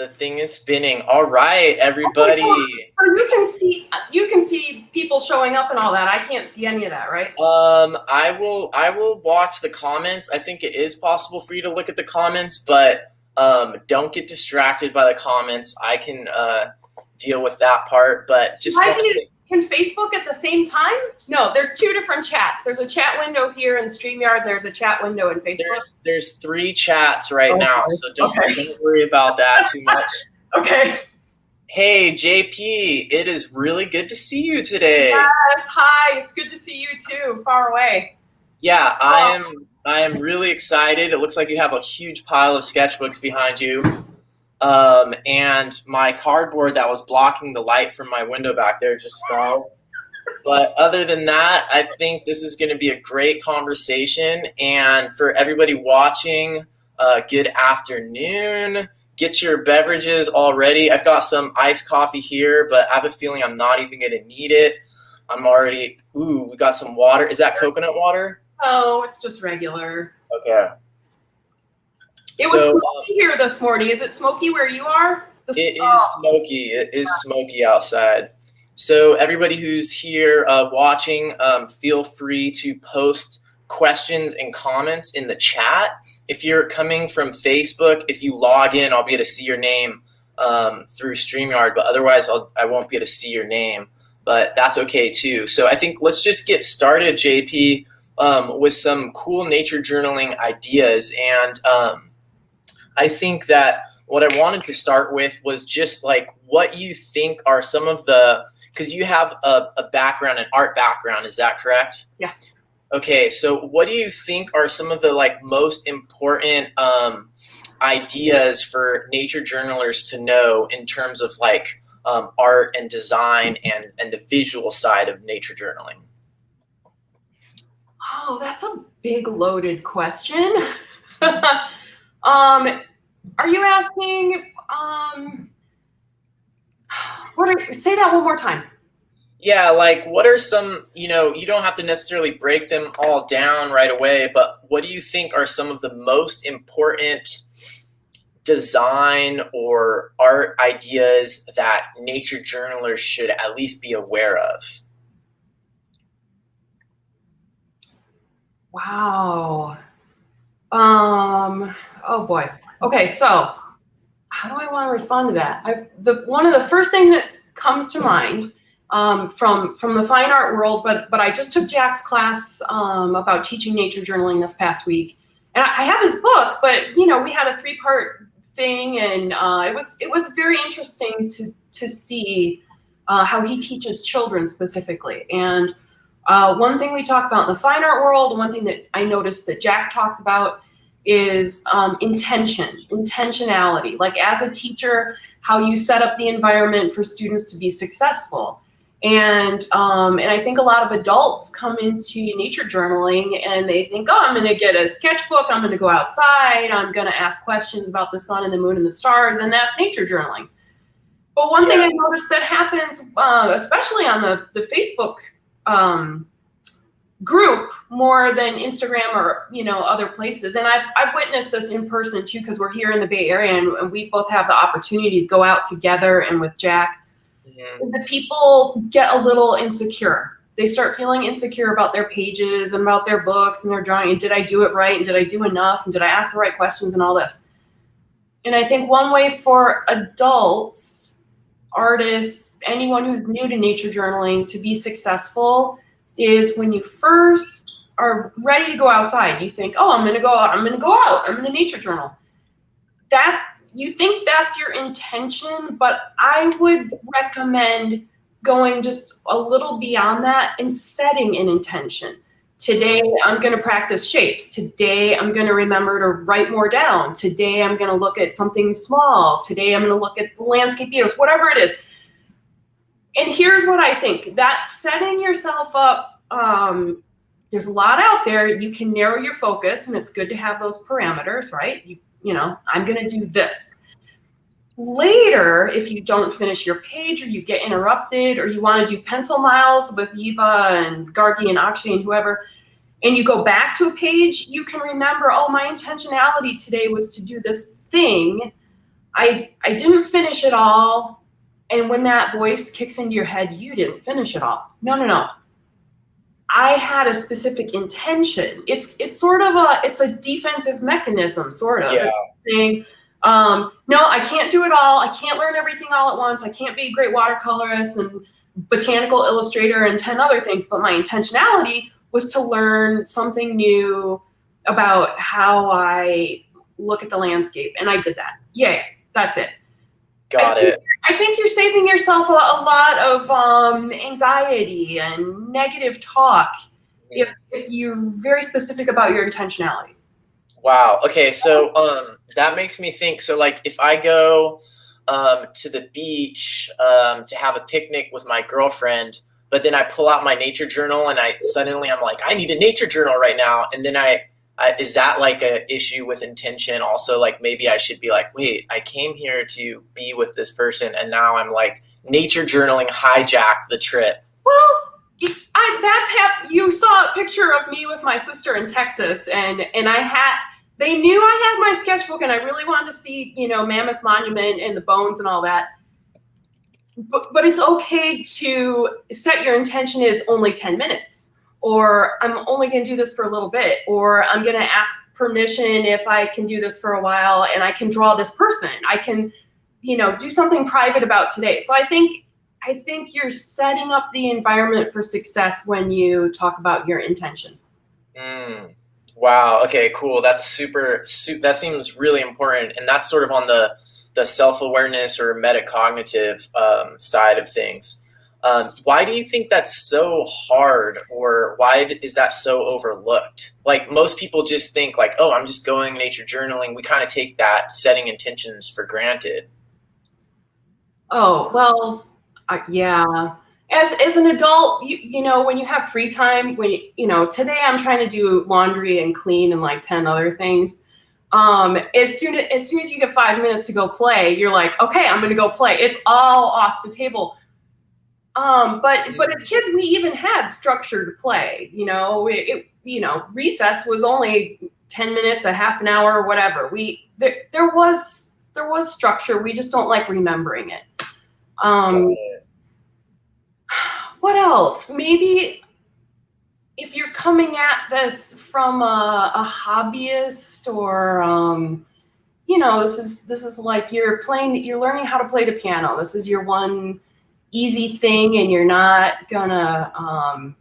The thing is spinning. All right, everybody. Okay, so you can see people showing up and all that. I can't see any of that, right? I will watch the comments. I think it is possible for you to look at the comments, but don't get distracted by the comments. I can deal with that part, but just can Facebook at the same time? No, there's two different chats. There's a chat window here in StreamYard. There's a chat window in Facebook. There's 3 chats right now, so don't worry about that too much. Okay. Hey, JP, it is really good to see you today. Yes, hi. It's good to see you too, far away. Yeah, I am really excited. It looks like you have a huge pile of sketchbooks behind you. And my cardboard that was blocking the light from my window back there just fell. But other than that, I think this is going to be a great conversation. And for everybody watching, good afternoon. Get your beverages all ready. I've got some iced coffee here, but I have a feeling I'm not even going to need it. I'm already, we got some water. Is that coconut water? Oh, it's just regular. Okay. It was smoky here this morning. Is it smoky where you are? It is smoky. It is smoky outside. So everybody who's here watching, feel free to post questions and comments in the chat. If you're coming from Facebook, if you log in, I'll be able to see your name through StreamYard, but otherwise I won't be able to see your name. But that's okay too. So I think let's just get started, JP, with some cool nature journaling ideas. And I think that what I wanted to start with was just like what you think are some of the, because you have a background, an art background, is that correct? Yeah. Okay, so what do you think are some of the like most important ideas for nature journalers to know in terms of like art and design and the visual side of nature journaling? Oh, that's a big loaded question. Are you asking, say that one more time. Yeah, like what are some, you don't have to necessarily break them all down right away, but what do you think are some of the most important design or art ideas that nature journalers should at least be aware of? Wow. Oh boy. Okay, so how do I want to respond to that? One of the first things that comes to mind from the fine art world, but I just took Jack's class about teaching nature journaling this past week, and I have his book, but we had a 3-part thing, and it was very interesting to see how he teaches children specifically. And one thing we talk about in the fine art world, one thing that I noticed that Jack talks about is intentionality. Like as a teacher, how you set up the environment for students to be successful. And I think a lot of adults come into nature journaling and they think, oh, I'm going to get a sketchbook, I'm going to go outside, I'm going to ask questions about the sun and the moon and the stars, and that's nature journaling. But one thing I noticed that happens, especially on the Facebook group more than Instagram or other places, and I've witnessed this in person too, because we're here in the Bay Area and we both have the opportunity to go out together and with Jack. Is that people get a little insecure. They start feeling insecure about their pages and about their books and their drawing, and did I do it right, and did I do enough, and did I ask the right questions and all this. And I think one way for adults, artists, anyone who's new to nature journaling to be successful is when you first are ready to go outside, you think, oh, I'm going to go out, I'm going to nature journal. You think that's your intention, but I would recommend going just a little beyond that and setting an intention. Today, I'm going to practice shapes. Today, I'm going to remember to write more down. Today, I'm going to look at something small. Today, I'm going to look at the landscape views, whatever it is. And here's what I think. That setting yourself up, there's a lot out there. You can narrow your focus, and it's good to have those parameters, right? I'm going to do this. Later, if you don't finish your page or you get interrupted or you want to do pencil miles with Eva and Gargi and Akshay and whoever, and you go back to a page, you can remember, oh, my intentionality today was to do this thing. I didn't finish it all. And when that voice kicks into your head, you didn't finish it all. No, no, no. I had a specific intention. It's sort of it's a defensive mechanism, sort of. Yeah. It's saying, no, I can't do it all. I can't learn everything all at once. I can't be a great watercolorist and botanical illustrator and 10 other things. But my intentionality was to learn something new about how I look at the landscape. And I did that. Yay, that's it. Got it. I think you're saving yourself a lot of anxiety and negative talk if you're very specific about your intentionality. Wow. Okay. So that makes me think. So like if I go to the beach to have a picnic with my girlfriend, but then I pull out my nature journal and I'm like, I need a nature journal right now. And then is that like a issue with intention also? Like maybe I should be like, wait, I came here to be with this person and now I'm like nature journaling hijacked the trip. Well, you saw a picture of me with my sister in Texas and they knew I had my sketchbook and I really wanted to see, Mammoth Monument and the bones and all that. But it's okay to set your intention is only 10 minutes. Or I'm only going to do this for a little bit, or I'm going to ask permission if I can do this for a while and I can draw this person. I can, do something private about today. So I think you're setting up the environment for success when you talk about your intention. Wow. Okay, cool. That's that seems really important. And that's sort of on the self-awareness or metacognitive side of things. Why do you think that's so hard, or why is that so overlooked? Like most people just think like, oh, I'm just going nature journaling. We kind of take that setting intentions for granted. Oh, well, yeah. As an adult, when you have free time, today I'm trying to do laundry and clean and like 10 other things. As soon as you get 5 minutes to go play, you're like, okay, I'm going to go play. It's all off the table. But as kids, we even had structured play. Recess was only 10 minutes, a half an hour, or whatever. There was structure. We just don't like remembering it. What else? Maybe if you're coming at this from a hobbyist, or this is like you're learning how to play the piano. This is your one easy thing, and you're not gonna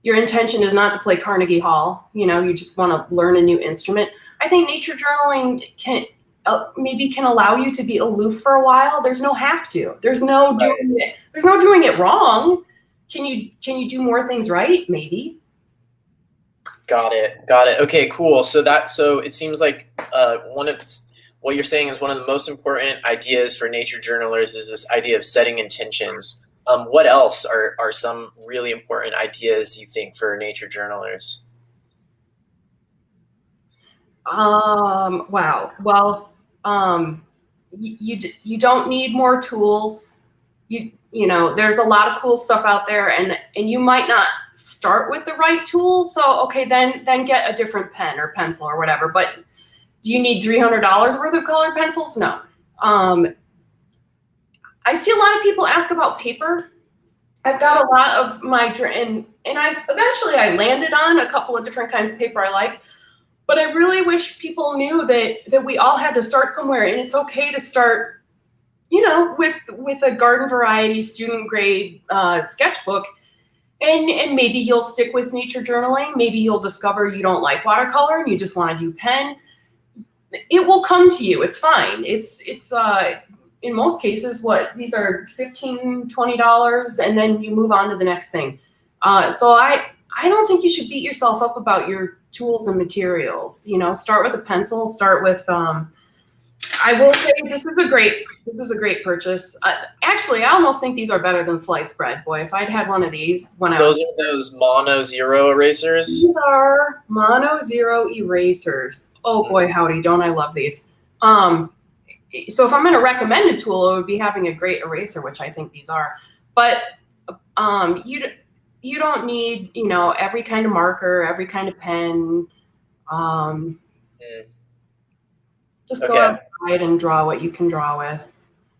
your intention is not to play Carnegie Hall. You just want to learn a new instrument. I think nature journaling can allow you to be aloof for a while. There's no have to. There's no doing it. There's no doing it wrong. Can you do more things right? Maybe. Got it. Okay, cool. So it seems like what you're saying is one of the most important ideas for nature journalers is this idea of setting intentions. What else are some really important ideas you think for nature journalers? Wow. Well, you don't need more tools. There's a lot of cool stuff out there, and you might not start with the right tools. So okay, then get a different pen or pencil or whatever. But do you need $300 worth of colored pencils? No. I see a lot of people ask about paper. I've got a lot of my and I landed on a couple of different kinds of paper I like. But I really wish people knew that we all had to start somewhere, and it's okay to start, with a garden variety student grade sketchbook, and maybe you'll stick with nature journaling. Maybe you'll discover you don't like watercolor and you just want to do pen. It will come to you. It's fine. It's in most cases these are $15, $20, and then you move on to the next thing. So I don't think you should beat yourself up about your tools and materials. Start with a pencil. Start with. I will say this is a great purchase. Actually, I almost think these are better than sliced bread. Boy, if I'd had one of these when I was. Those are those mono zero erasers. These are mono zero erasers. Oh boy, howdy! Don't I love these? So if I'm going to recommend a tool, it would be having a great eraser, which I think these are. But you don't need every kind of marker, every kind of pen. Just go outside and draw what you can draw with.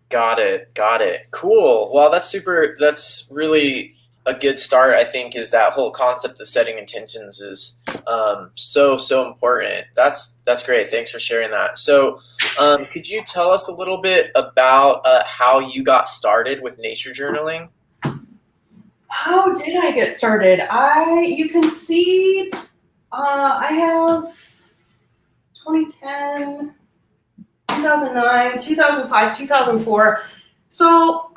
Got it. Cool. Well, that's really a good start, I think, is that whole concept of setting intentions is so important. That's great. Thanks for sharing that. So could you tell us a little bit about how you got started with nature journaling? How did I get started? You can see I have 2010, 2009, 2005, 2004. So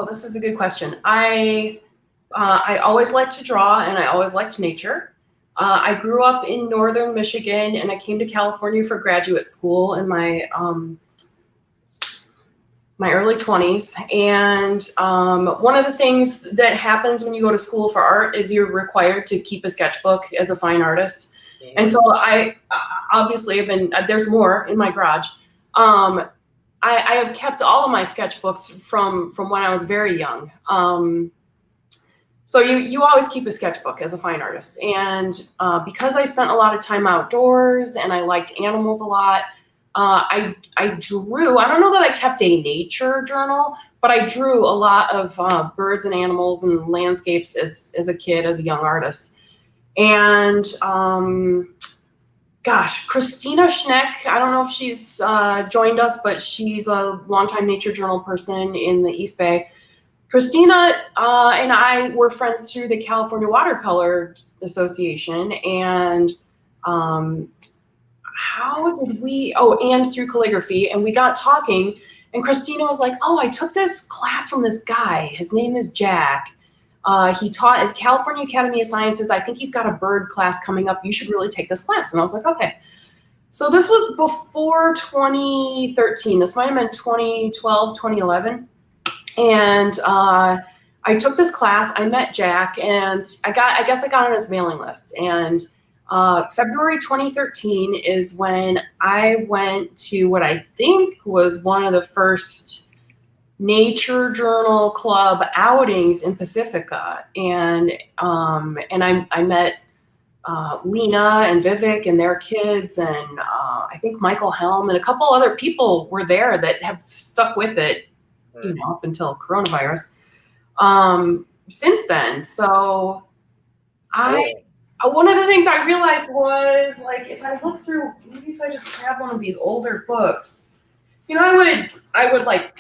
this is a good question. I always liked to draw and I always liked nature. I grew up in northern Michigan and I came to California for graduate school in my early 20s. And one of the things that happens when you go to school for art is you're required to keep a sketchbook as a fine artist. Mm-hmm. And so I obviously have been, there's more in my garage. I have kept all of my sketchbooks from when I was very young. So you always keep a sketchbook as a fine artist. And because I spent a lot of time outdoors and I liked animals a lot, I drew. I don't know that I kept a nature journal, but I drew a lot of birds and animals and landscapes as a kid, as a young artist. And Christina Schneck, I don't know if she's joined us, but she's a longtime nature journal person in the East Bay. Christina and I were friends through the California Watercolor Association, and and through calligraphy, and we got talking, and Christina was like, oh, I took this class from this guy. His name is Jack. He taught at California Academy of Sciences. I think he's got a bird class coming up. You should really take this class. And I was like, okay. So this was before 2013. This might have been 2012, 2011. And I took this class. I met Jack, and I guess I got on his mailing list. And February 2013 is when I went to what I think was one of the first nature journal club outings in Pacifica, and I met Lena and Vivek and their kids, and I think Michael Helm and a couple other people were there that have stuck with it, up until coronavirus. Since then, so one of the things I realized was, like, if I look through, maybe if I just grab one of these older books, I would like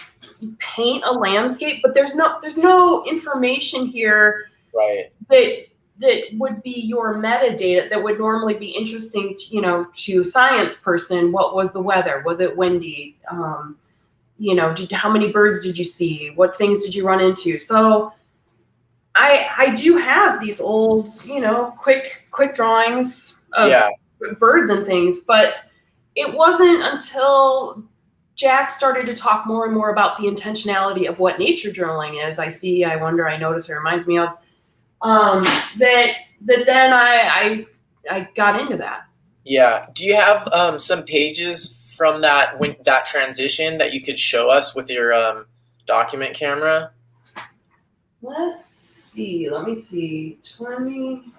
paint a landscape, but there's no information here, right, that would be your metadata that would normally be interesting to a science person. What was the weather? Was it windy? How many birds did you see? What things did you run into? So I do have these old, quick drawings of birds and things, but it wasn't until Jack started to talk more and more about the intentionality of what nature journaling is. I wonder, I notice, it reminds me of, that then I got into that. Yeah. Do you have some pages from that transition that you could show us with your document camera? Let's see. Let me see. 20.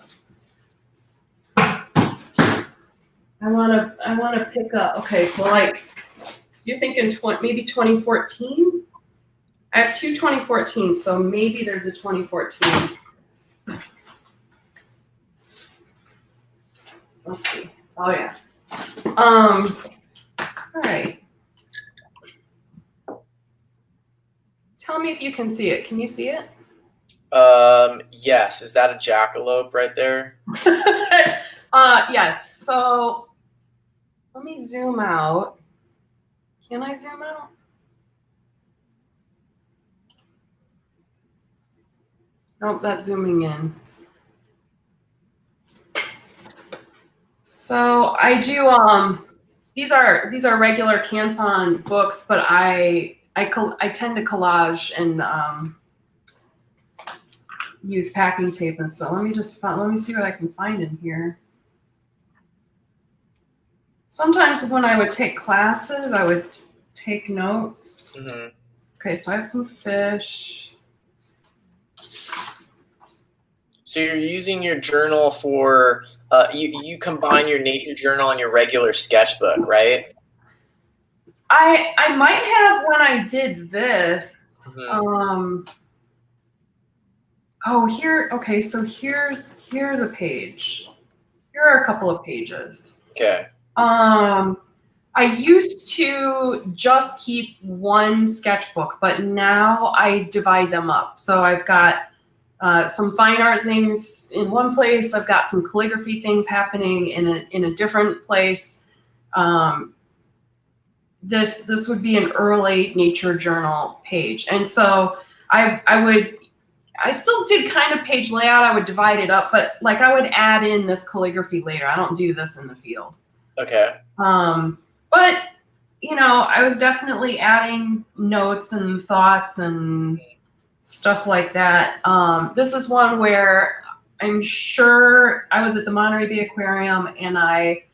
I want to pick up. Okay, so like you're thinking maybe 2014. I have two 2014, so maybe there's a 2014. Let's see. Oh yeah. All right. Tell me if you can see it. Can you see it? Yes. Is that a jackalope right there? Yes. So let me zoom out. Can I zoom out? Nope, that's zooming in. So I do, these are regular Canson books, but I tend to collage and use packing tape and stuff. Let me see what I can find in here. Sometimes when I would take classes, I would take notes. Mm-hmm. Okay, so I have some fish. So you're using your journal for you combine your nature journal and your regular sketchbook, right? I might have when I did this. Mm-hmm. Oh, here. Okay, so here's a page. Here are a couple of pages. Okay. I used to just keep one sketchbook, but now I divide them up. So I've got some fine art things in one place. I've got some calligraphy things happening in a different place. This would be an early nature journal page, and so I still did kind of page layout. I would divide it up, but like I would add in this calligraphy later. I don't do this in the field. Okay. But I was definitely adding notes and thoughts and stuff like that. This is one where I'm sure I was at the Monterey Bay Aquarium, and I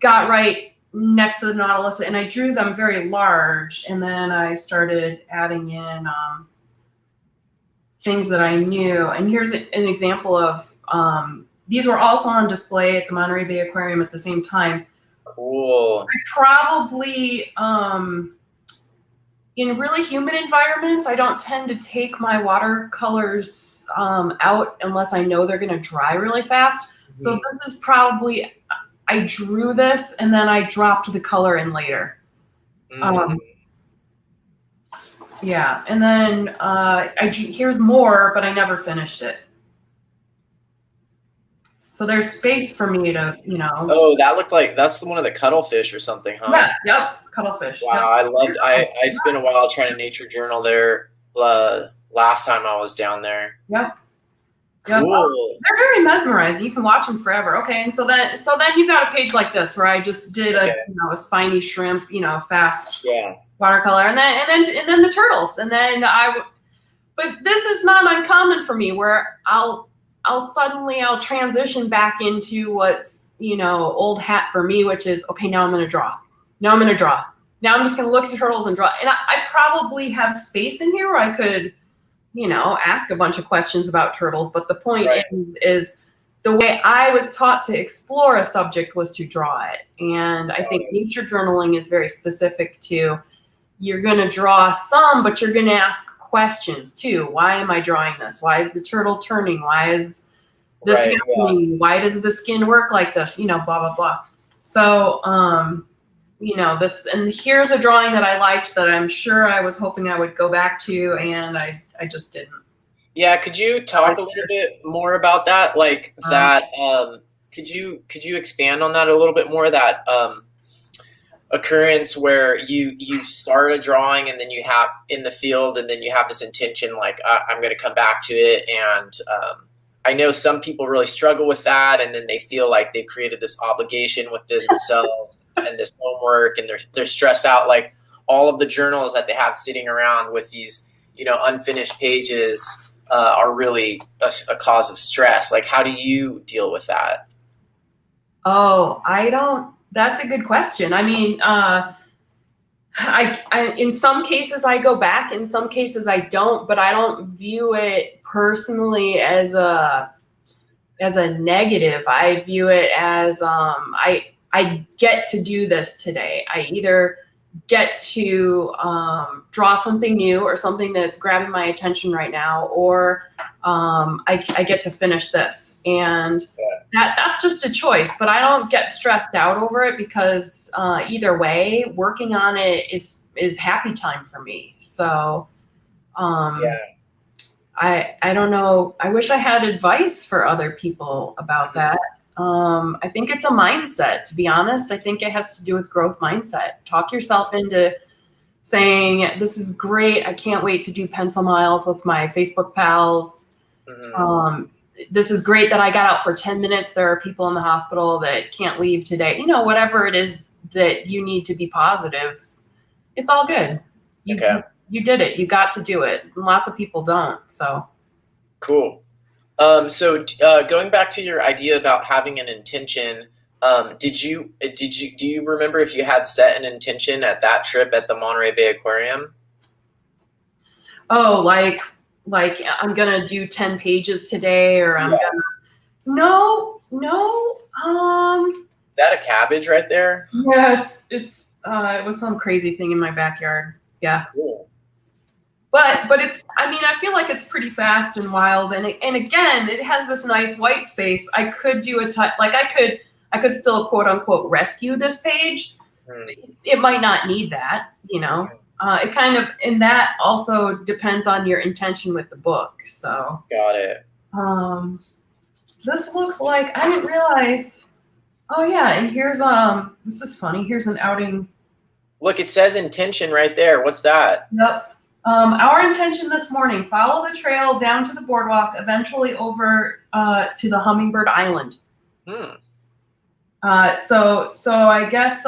got right next to the Nautilus, and I drew them very large, and then I started adding in things that I knew. And here's an example of these were also on display at the Monterey Bay Aquarium at the same time. Cool. I probably in really humid environments, I don't tend to take my watercolors out unless I know they're going to dry really fast. Mm-hmm. So this is probably, I drew this and then I dropped the color in later. Mm-hmm. Yeah, and then here's more, but I never finished it. So there's space for me to, Oh, that looked like that's one of the cuttlefish or something, huh? Yeah, yep, cuttlefish. Wow, yep. I spent a while trying to nature journal there last time I was down there. Yep. Cool. Yep. They're very mesmerizing. You can watch them forever. Okay, and so then you got a page like this where I just did a spiny shrimp, fast watercolor, and then the turtles, and then but this is not uncommon for me where I'll transition back into what's old hat for me, which is okay. Now I'm going to draw. Now I'm just going to look at the turtles and draw. And I probably have space in here where I could ask a bunch of questions about turtles. But the point is the way I was taught to explore a subject was to draw it. And I think nature journaling is very specific to, you're going to draw some, but you're going to ask questions too. Why am I drawing this? Why is the turtle turning? Why is this happening? Yeah. Why does the skin work like this? Blah, blah, blah. So, this, and here's a drawing that I liked that I'm sure I was hoping I would go back to, and I just didn't. Yeah. Could you talk a little bit more about that? Like that, could you expand on that a little bit more? That, occurrence where you start a drawing and then you have in the field and then you have this intention like I'm going to come back to it, and I know some people really struggle with that, and then they feel like they've created this obligation with themselves and this homework, and they're stressed out, like all of the journals that they have sitting around with these unfinished pages are really a cause of stress. Like, how do you deal with that? That's a good question. I mean, I in some cases I go back, in some cases I don't, but I don't view it personally as a negative. I view it as I get to do this today. I either get to draw something new or something that's grabbing my attention right now, or I get to finish this, and that's just a choice. But I don't get stressed out over it, because either way, working on it is happy time for me. So I don't know. I wish I had advice for other people about that. I think it's a mindset, to be honest. I think it has to do with growth mindset. Talk yourself into saying, this is great. I can't wait to do pencil miles with my Facebook pals. Mm-hmm. This is great that I got out for 10 minutes. There are people in the hospital that can't leave today. Whatever it is that you need to be positive, it's all good. You did it. You got to do it. And lots of people don't. So cool. So going back to your idea about having an intention, do you remember if you had set an intention at that trip at the Monterey Bay Aquarium? Oh, like like I'm gonna do 10 pages today, or I'm gonna no. Is that a cabbage right there? Yeah, it was some crazy thing in my backyard. Yeah. Cool. But it's, I mean, I feel like it's pretty fast and wild, and again, it has this nice white space. I could do I could still quote unquote rescue this page. It might not need that, you know. It kind of, and that also depends on your intention with the book. So got it. This looks like, I didn't realize. Oh yeah, and here's this is funny. Here's an outing. Look, it says intention right there. What's that? Yep. Our intention this morning: follow the trail down to the boardwalk, eventually over to the Hummingbird Island. So I guess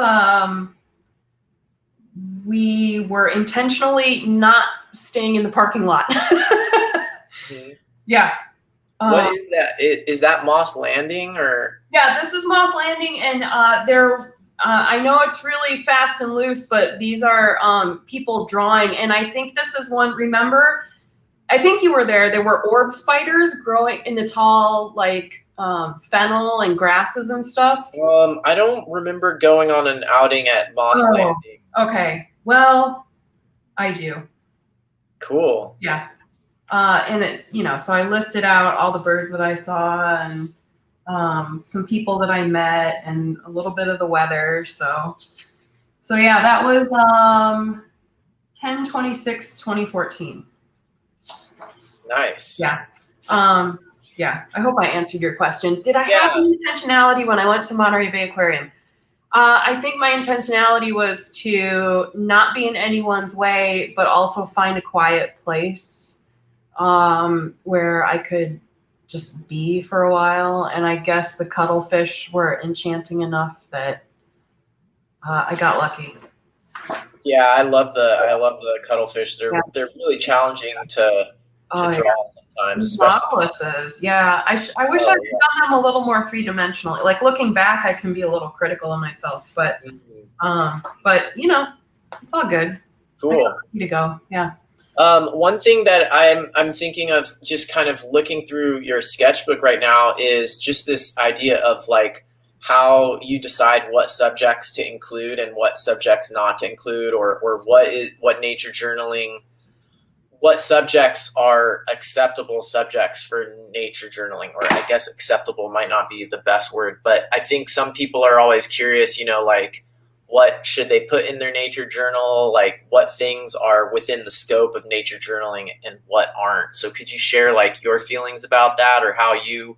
we were intentionally not staying in the parking lot. Yeah. What is that? Is that Moss Landing or? Yeah, this is Moss Landing, and I know it's really fast and loose, but these are people drawing, and I think this is one. Remember, I think you were there. There were orb spiders growing in the tall, like fennel and grasses and stuff. I don't remember going on an outing at Moss Landing. Okay, well, I do. Cool. Yeah, and it, you know, so I listed out all the birds that I saw and some people that I met and a little bit of the weather. So yeah, that was 10/26/2014. Nice. Yeah. Yeah, I hope I answered your question. Did I have any intentionality when I went to Monterey Bay Aquarium? I think my intentionality was to not be in anyone's way, but also find a quiet place where I could just be for a while. And I guess the cuttlefish were enchanting enough that I got lucky. Yeah, I love the cuttlefish. They're really challenging to draw sometimes. Nautilus, yeah. I wish I could done them a little more three-dimensionally. Like looking back, I can be a little critical of myself, but you know, it's all good. Cool. To go, yeah. One thing that I'm thinking of, just kind of looking through your sketchbook right now, is just this idea of like how you decide what subjects to include and what subjects not to include, or what nature journaling, what subjects are acceptable subjects for nature journaling, or I guess acceptable might not be the best word, but I think some people are always curious, you know, like what should they put in their nature journal, like what things are within the scope of nature journaling and what aren't. So could you share like your feelings about that, or how you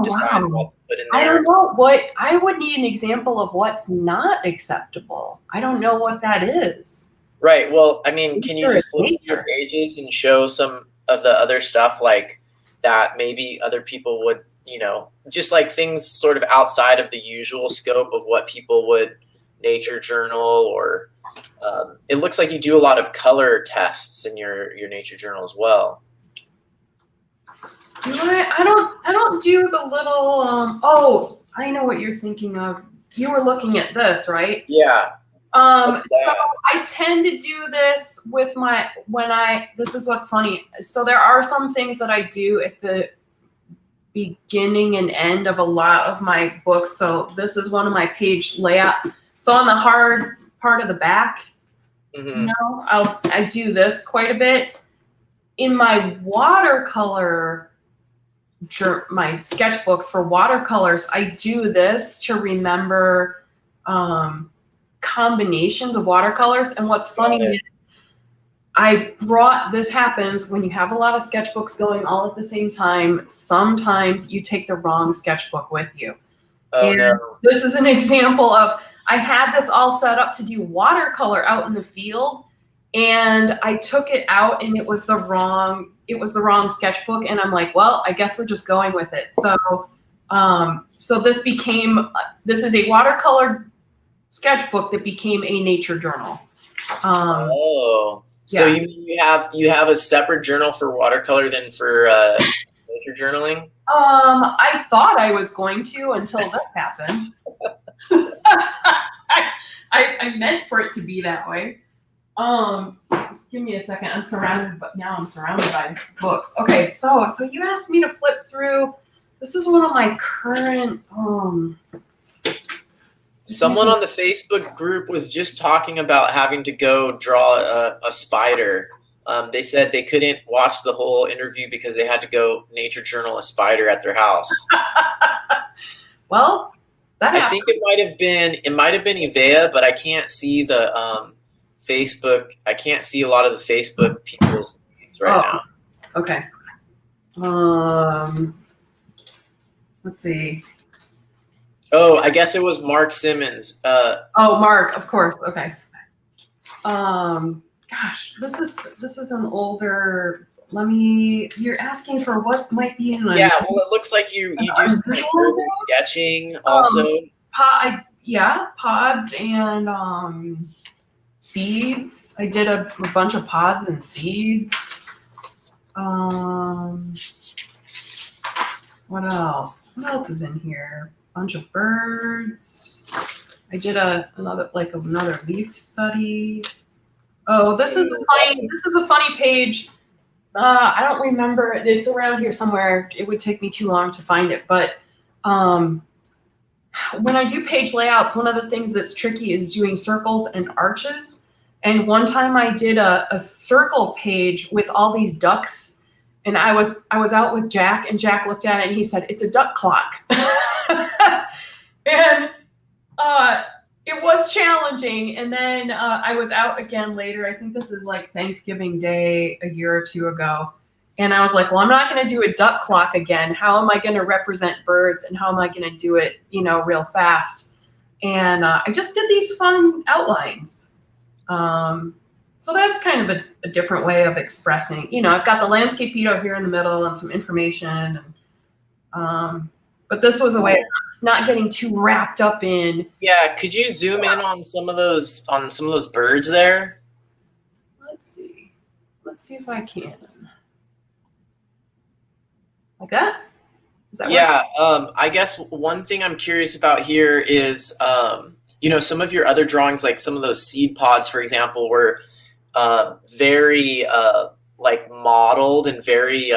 decide what to put in there? I don't know what, I would need an example of what's not acceptable. I don't know what that is. Right. Well, I mean, can you just flip your pages and show some of the other stuff like that maybe other people would, you know, just like things sort of outside of the usual scope of what people would nature journal, or it looks like you do a lot of color tests in your nature journal as well. Do I don't do the little oh, I know what you're thinking of. You were looking at this, right? Yeah. So I tend to do this with this is what's funny. So there are some things that I do at the beginning and end of a lot of my books. So this is one of my page layout. So on the hard part of the back, you know, I do this quite a bit. In my watercolor, my sketchbooks for watercolors, I do this to remember combinations of watercolors. And what's funny is this happens when you have a lot of sketchbooks going all at the same time. Sometimes you take the wrong sketchbook with you. This is an example of, I had this all set up to do watercolor out in the field, and I took it out and it was the wrong sketchbook, and I'm like, well, I guess we're just going with it. So so this is a watercolor sketchbook that became a nature journal. So you have a separate journal for watercolor than for nature journaling? I thought I was going to until this happened. I meant for it to be that way. Just give me a second. I'm surrounded by books. Okay, so you asked me to flip through. This is one of my current. Someone on the Facebook group was just talking about having to go draw a spider. They said they couldn't watch the whole interview because they had to go nature journal a spider at their house. Well, I think it might have been Ivea, but I can't see the Facebook. I can't see a lot of the Facebook people's names right now. Okay. Let's see. Oh, I guess it was Mark Simmons. Mark, of course. Okay. Gosh, this is an older. You're asking for what might be in the. Yeah, well, it looks like you do some urban sketching also. Pods and seeds. I did a bunch of pods and seeds. What else? What else is in here? Bunch of birds. I did another leaf study. Oh, this is a funny page. I don't remember. It's around here somewhere. It would take me too long to find it. But when I do page layouts, one of the things that's tricky is doing circles and arches. And one time I did a circle page with all these ducks. And I was out with Jack, and Jack looked at it and he said, "It's a duck clock." And it was challenging. And then I was out again later. I think this is like Thanksgiving Day a year or two ago. And I was like, well, I'm not going to do a duck clock again. How am I going to represent birds, and how am I going to do it, real fast? And I just did these fun outlines. So that's kind of a different way of expressing. I've got the landscape photo here in the middle and some information. But this was a way of not getting too wrapped up in. Yeah, could you zoom in on some of those birds there? Let's see if I can. Like that? Is that right? I guess one thing I'm curious about here is, some of your other drawings, like some of those seed pods, for example, were very modeled and very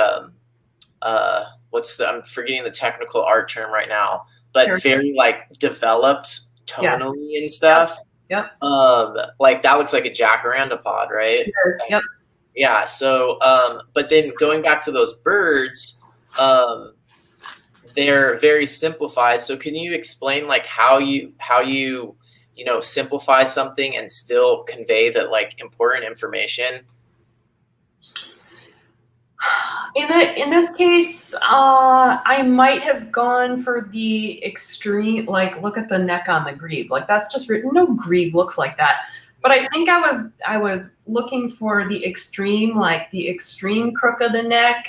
I'm forgetting the technical art term right now, but very developed tonally and stuff. Yep. That looks like a jacaranda pod, right? Yep. Yeah. So, but then going back to those birds, they're very simplified. So can you explain how you simplify something and still convey that important information? In this case, I might have gone for the extreme, look at the neck on the grebe. That's just written. No grebe looks like that. But I think I was looking for the extreme, the extreme crook of the neck,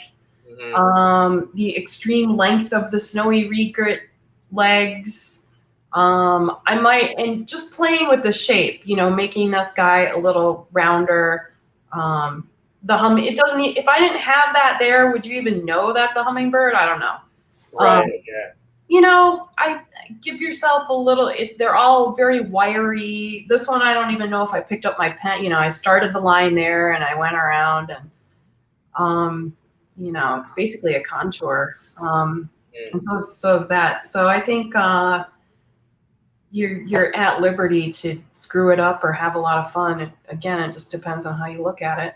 the extreme length of the snowy regret legs. And just playing with the shape, making this guy a little rounder. It doesn't. If I didn't have that there, would you even know that's a hummingbird? I don't know. Right. I give yourself a little. They're all very wiry. This one, I don't even know if I picked up my pen. I started the line there and I went around, and it's basically a contour. And so is that. So I think you're at liberty to screw it up or have a lot of fun. Again, it just depends on how you look at it.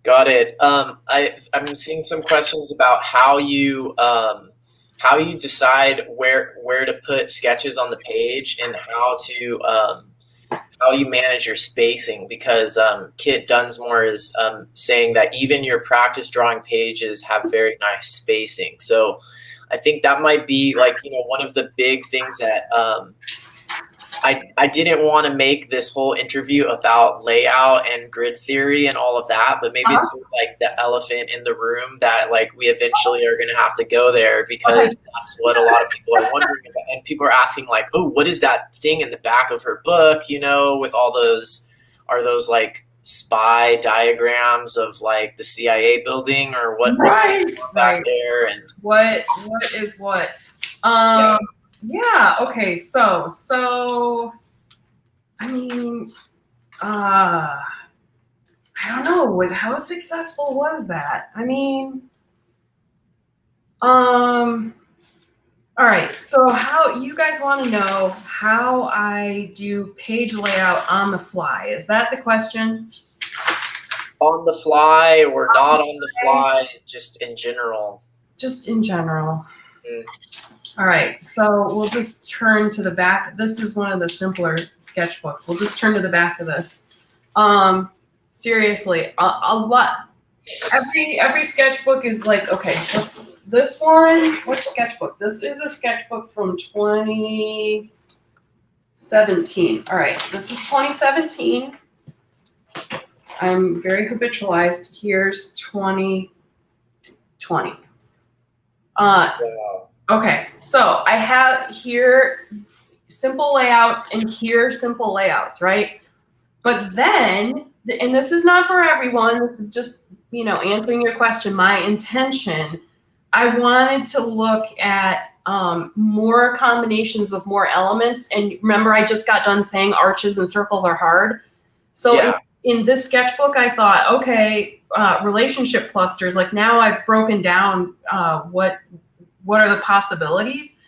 Got it. I'm seeing some questions about how you decide where to put sketches on the page and how you manage your spacing, because Kit Dunsmore is saying that even your practice drawing pages have very nice spacing. So I think that might be one of the big things that I didn't want to make this whole interview about layout and grid theory and all of that, but maybe it's the elephant in the room that we eventually are going to have to go there, because that's what a lot of people are wondering about. And people are asking oh, what is that thing in the back of her book, with all those, are those spy diagrams of the CIA building, or what's back there, and what is what? Yeah. Okay. So, I mean, I don't know, how successful was that? I mean, all right, so how you guys want to know how I do page layout on the fly? Is that the question? On the fly or not on the fly, just in general? Just in general. Mm. All right, so we'll just turn to the back. This is one of the simpler sketchbooks. We'll just turn to the back of this. Seriously, a lot. Every sketchbook is like, okay, what's this one? Which sketchbook? This is a sketchbook from 2017. All right, this is 2017. I'm very habitualized. Here's 2020. Wow. Okay, so I have here simple layouts and here simple layouts, right? But then, and this is not for everyone, this is just, you know, answering your question, my intention, I wanted to look at more combinations of more elements. And remember, I just got done saying arches and circles are hard. So Yeah. in this sketchbook, I thought, okay, relationship clusters, like now I've broken down what are the possibilities.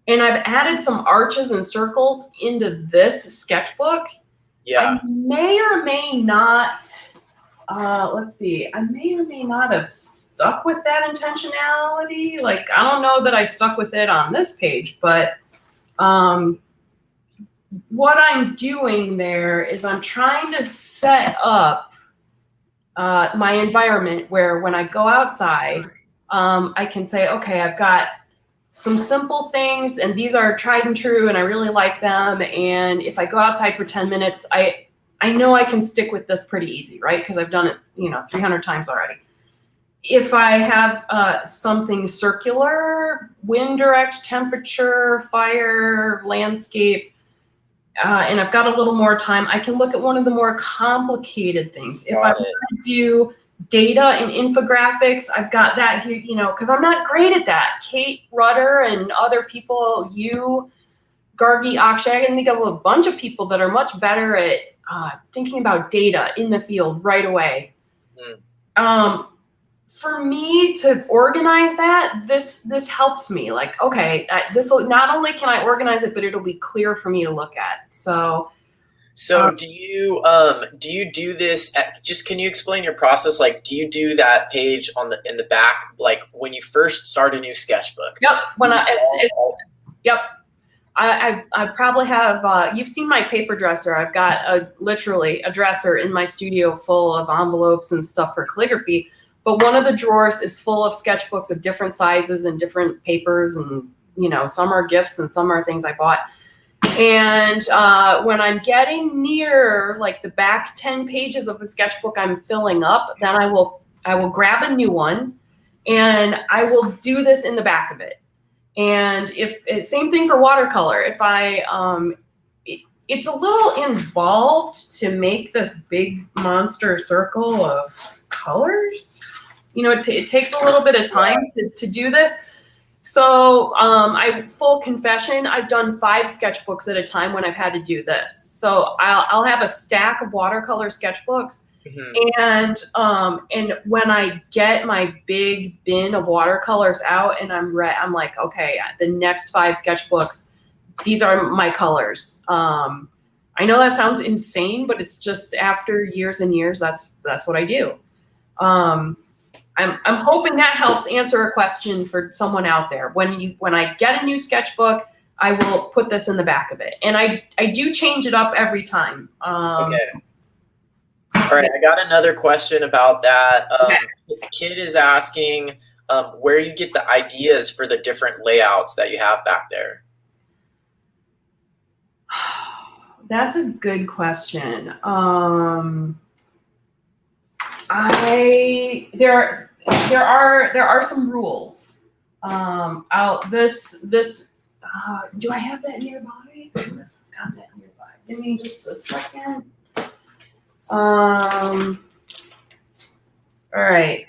And I've added some arches and circles into this sketchbook. Yeah. I may or may not, let's see, I may or may not have stuck with that intentionality. Like, I don't know that I stuck with it on this page, but what I'm doing there is I'm trying to set up my environment where when I go outside, I can say, okay, I've got some simple things and these are tried and true and I really like them. And if I go outside for 10 minutes, I know I can stick with this pretty easy, right? Because I've done it, you know, 300 times already. If I have something circular, wind direct, temperature, fire, landscape, and I've got a little more time, I can look at one of the more complicated things. If I want to do data and infographics, I've got that here, you know, because I'm not great at that. Kate Rudder and other people, Gargi Akshay, I can think of a bunch of people that are much better at thinking about data in the field right away. For me to organize that, this helps me. Like, okay, this will not only can I organize it, but it'll be clear for me to look at. So do you do this just can you explain your process? Like, do you do that page in the back, like when you first start a new sketchbook? Yep. Yep. I probably have, you've seen my paper dresser. I've got literally a dresser in my studio full of envelopes and stuff for calligraphy. But one of the drawers is full of sketchbooks of different sizes and different papers. And, you know, some are gifts and some are things I bought. And when I'm getting near like the back 10 pages of the sketchbook I'm filling up, then I will grab a new one and I will do this in the back of it. And same thing for watercolor. If it's a little involved to make this big monster circle of colors. You know, it takes a little bit of time to do this. So full confession, I've done 5 sketchbooks at a time when I've had to do this. So I'll have a stack of watercolor sketchbooks. Mm-hmm. And when I get my big bin of watercolors out and I'm like, okay, the next 5 sketchbooks, these are my colors. I know that sounds insane, but it's just after years and years, that's what I do. I'm hoping that helps answer a question for someone out there. When I get a new sketchbook, I will put this in the back of it, and I do change it up every time. Okay. All right, I got another question about that. The kid is asking where you get the ideas for the different layouts that you have back there. That's a good question. There are some rules. Do I have that nearby? Got that nearby. Give me just a second. All right.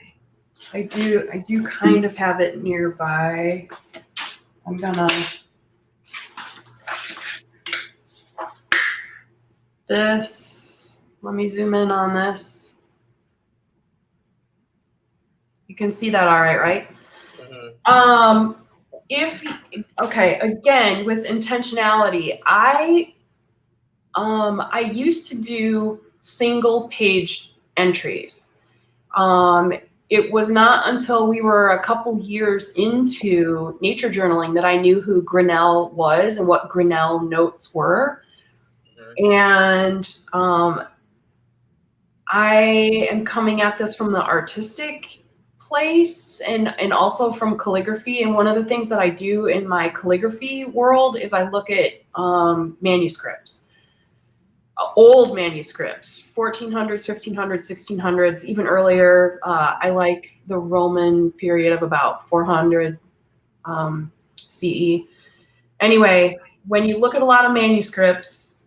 I do kind of have it nearby. I'm gonna let me zoom in on this. You can see that all right, right? Mm-hmm. Okay, again, with intentionality, I used to do single page entries. It was not until we were a couple years into nature journaling that I knew who Grinnell was and what Grinnell notes were. And I am coming at this from the artistic place and also from calligraphy. And one of the things that I do in my calligraphy world is I look at manuscripts. Old manuscripts, 1400s, 1500s, 1600s, even earlier. I like the Roman period of about 400 CE. Anyway, when you look at a lot of manuscripts,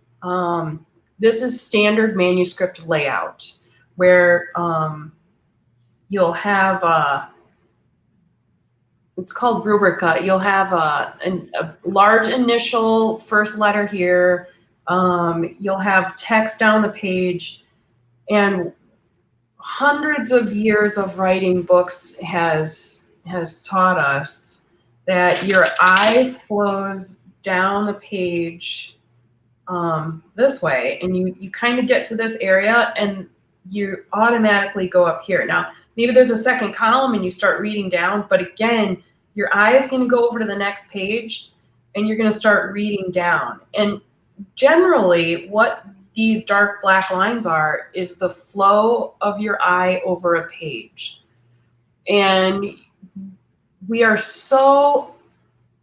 this is standard manuscript layout where you'll have it's called rubrica. You'll have a large initial first letter here. You'll have text down the page, and hundreds of years of writing books has taught us that your eye flows down the page this way, and you kind of get to this area and you automatically go up here. Now, maybe there's a second column and you start reading down, but again, your eye is going to go over to the next page and you're going to start reading down. And generally, what these dark black lines are is the flow of your eye over a page. And we are so,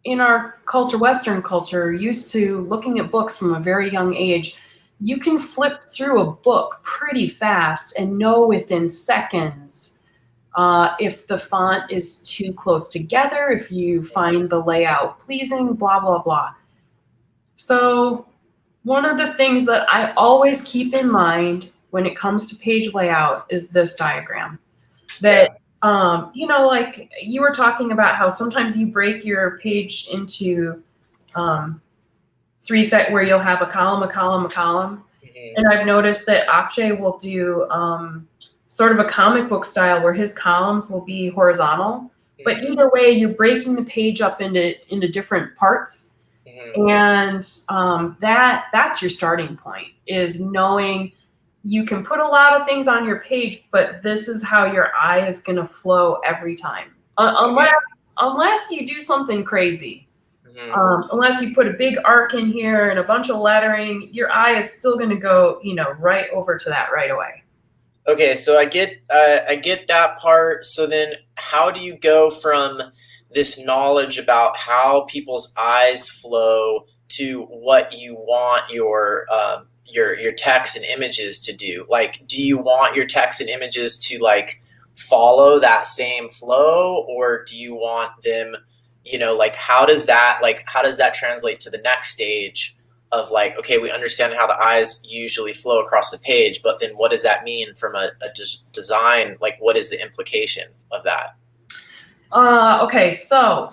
in our culture, Western culture, used to looking at books from a very young age. You can flip through a book pretty fast and know within seconds if the font is too close together, if you find the layout pleasing, blah, blah, blah. So one of the things that I always keep in mind when it comes to page layout is this diagram. That, you know, like you were talking about how sometimes you break your page into three set where you'll have a column, a column, a column. Mm-hmm. And I've noticed that Akshay will do sort of a comic book style where his columns will be horizontal. Mm-hmm. But either way, you're breaking the page up into different parts. Mm-hmm. And that's your starting point, is knowing you can put a lot of things on your page, but this is how your eye is going to flow every time. Unless you do something crazy. Mm-hmm. Unless you put a big arc in here and a bunch of lettering, your eye is still going to go, you know, right over to that right away. Okay, so I get that part. So then how do you go from this knowledge about how people's eyes flow to what you want your text and images to do? Like, do you want your text and images to like follow that same flow, or do you want them, you know, like how does that translate to the next stage of like, okay, we understand how the eyes usually flow across the page, but then what does that mean from a design? Like, what is the implication of that? Okay, so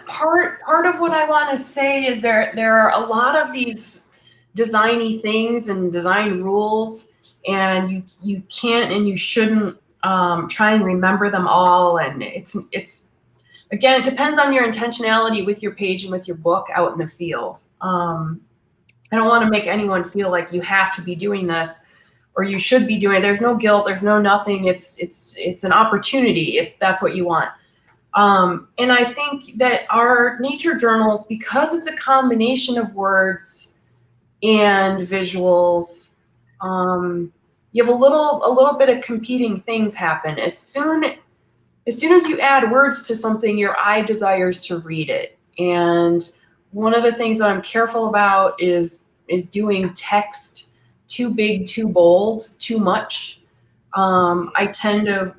part of what I want to say is there are a lot of these designy things and design rules, and you can't and you shouldn't try and remember them all. And it's again, it depends on your intentionality with your page and with your book out in the field. I don't want to make anyone feel like you have to be doing this or you should be doing it. There's no guilt. There's no nothing. It's an opportunity if that's what you want. And I think that our nature journals, because it's a combination of words and visuals, you have a little bit of competing things happen. As soon as you add words to something, your eye desires to read it. And one of the things that I'm careful about is doing text too big, too bold, too much. I tend to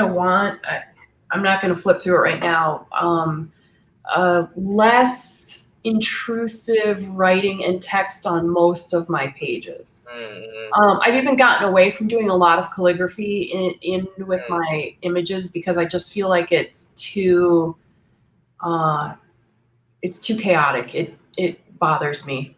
want, I'm not going to flip through it right now, less intrusive writing and text on most of my pages. Mm-hmm. I've even gotten away from doing a lot of calligraphy in with my images because I just feel like it's too chaotic. It bothers me.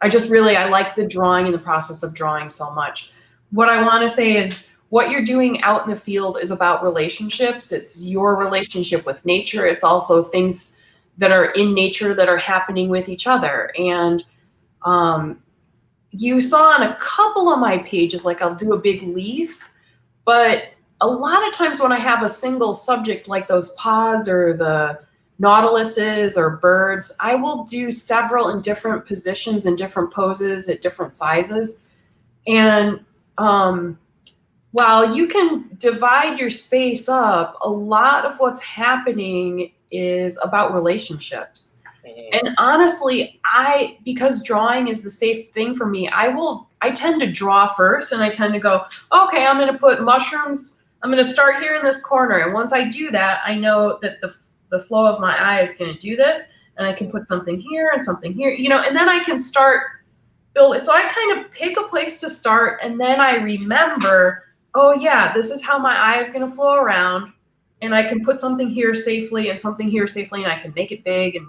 I like the drawing and the process of drawing so much. What I want to say is what you're doing out in the field is about relationships. It's your relationship with nature. It's also things that are in nature that are happening with each other. And you saw on a couple of my pages, like I'll do a big leaf, but a lot of times when I have a single subject like those pods or the nautiluses or birds, I will do several in different positions and different poses at different sizes. And while you can divide your space up, a lot of what's happening is about relationships. And honestly, because drawing is the safe thing for me, I tend to draw first, and I tend to go, okay, I'm going to put mushrooms. I'm going to start here in this corner. And once I do that, I know that the flow of my eye is going to do this, and I can put something here and something here, and then I can start building. So I kind of pick a place to start, and then I remember, oh yeah, this is how my eye is going to flow around, and I can put something here safely and something here safely, and I can make it big and,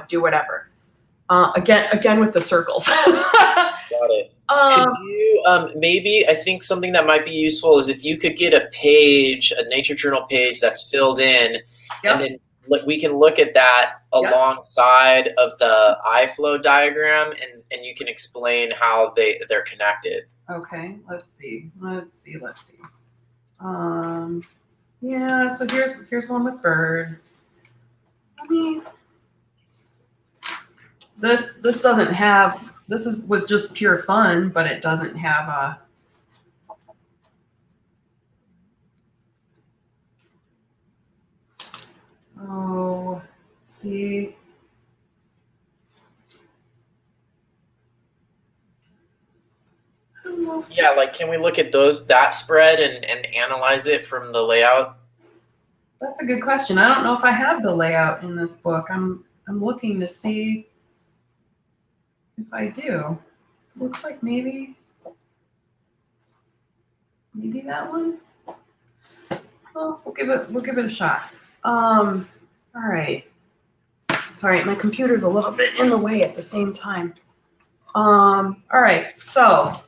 do whatever. Again with the circles. Got it. Could you, maybe, I think something that might be useful is if you could get a page, a nature journal page that's filled in, and then we can look at that alongside of the eye flow diagram, and you can explain how they're connected. Okay, let's see. Yeah, so here's one with birds. This doesn't have, was just pure fun, but it doesn't have a, see. Yeah, like, can we look at that spread and analyze it from the layout? That's a good question. I don't know if I have the layout in this book. I'm looking to see if I do. It looks like maybe that one. Well, we'll give it a shot. All right. Sorry, my computer's a little bit in the way at the same time. All right. So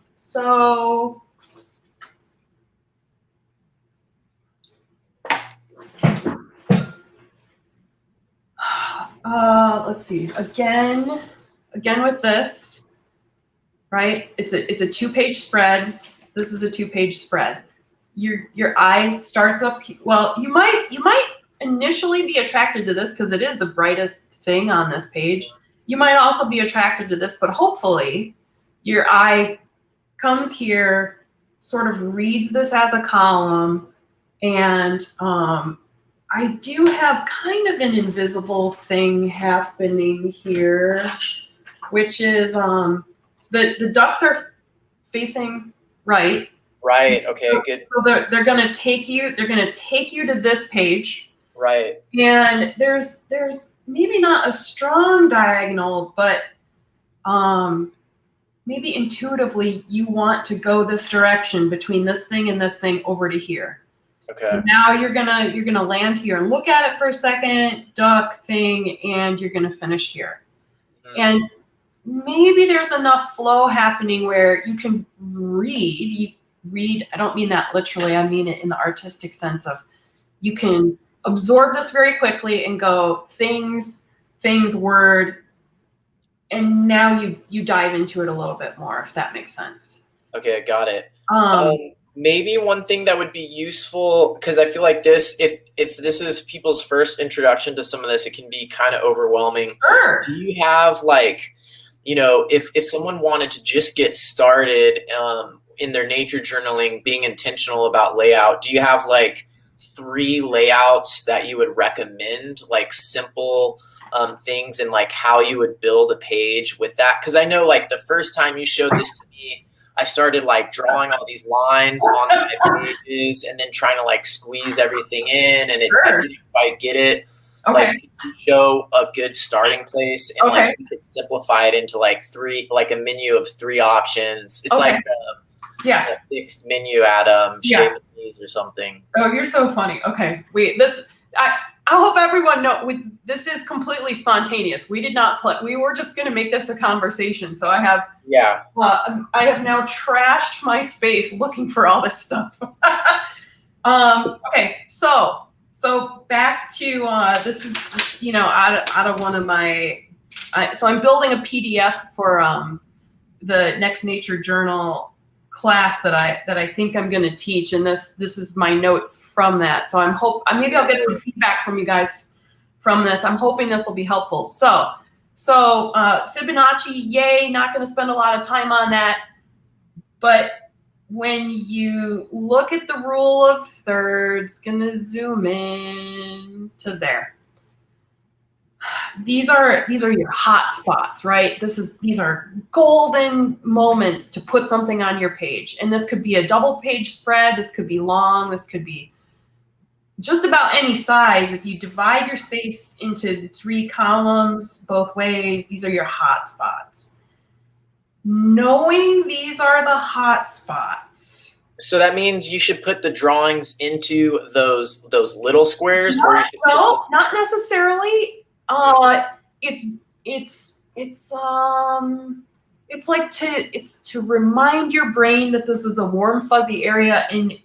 let's see. Again with this, right? It's a 2-page spread. This is a 2-page spread. Your eye starts up. Well, you might initially be attracted to this because it is the brightest thing on this page. You might also be attracted to this, but hopefully your eye comes here, sort of reads this as a column, and I do have kind of an invisible thing happening here, which is the ducks are facing right. Right. Okay. Good. So they're gonna take you to this page. Right. And there's maybe not a strong diagonal, but maybe intuitively you want to go this direction between this thing and this thing over to here. Okay. And now you're gonna land here and look at it for a second, duck thing, and you're gonna finish here. Mm-hmm. And maybe there's enough flow happening where you can read. I don't mean that literally. I mean it in the artistic sense of you can absorb this very quickly and go things, word, and now you dive into it a little bit more, if that makes sense. Okay, got it. Maybe one thing that would be useful, because I feel like this, if this is people's first introduction to some of this, it can be kind of overwhelming. Sure. Do you have if someone wanted to just get started in their nature journaling, being intentional about layout, do you have 3 layouts that you would recommend, simple things, and how you would build a page with that? Because I know the first time you showed this to me, I started drawing all these lines on my pages and then trying to squeeze everything in, and I didn't quite get it. Okay. Could you show a good starting place, and you could simplify it into 3, a menu of 3 options. It's a fixed menu at Shape or something. Oh, you're so funny. Okay, wait. hope everyone knows this is completely spontaneous. We did not play. We were just going to make this a conversation. So I have now trashed my space looking for all this stuff. Okay, so back to this is just out of one of my. So I'm building a PDF for the Next Nature Journal class that I think I'm going to teach, and this is my notes from that. So maybe I'll get some feedback from you guys from this. I'm hoping this will be helpful. So Fibonacci, yay! Not going to spend a lot of time on that, but when you look at the rule of thirds, going to zoom in to there. These are your hot spots, right? These are golden moments to put something on your page. And this could be a double page spread. This could be long. This could be just about any size. If you divide your space into the 3 columns both ways, these are your hot spots. Knowing these are the hot spots. So that means you should put the drawings into those little squares? No, not necessarily. It's to remind your brain that this is a warm, fuzzy area. And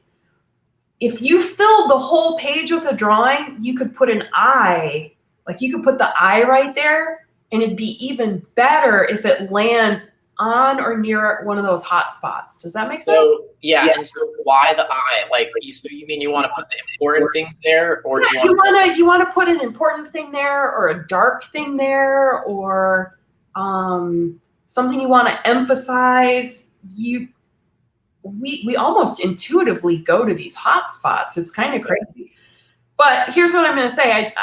if you filled the whole page with a drawing, you could put an eye, like you could put the eye right there, and it'd be even better if it lands on or near one of those hot spots. Does that make sense? So yeah. And so why the eye? Like, so you mean you want to put the important things there, or do you want to put an important thing there, or a dark thing there, or something you want to emphasize? We almost intuitively go to these hot spots. It's kind of crazy. But here's what I'm going to say.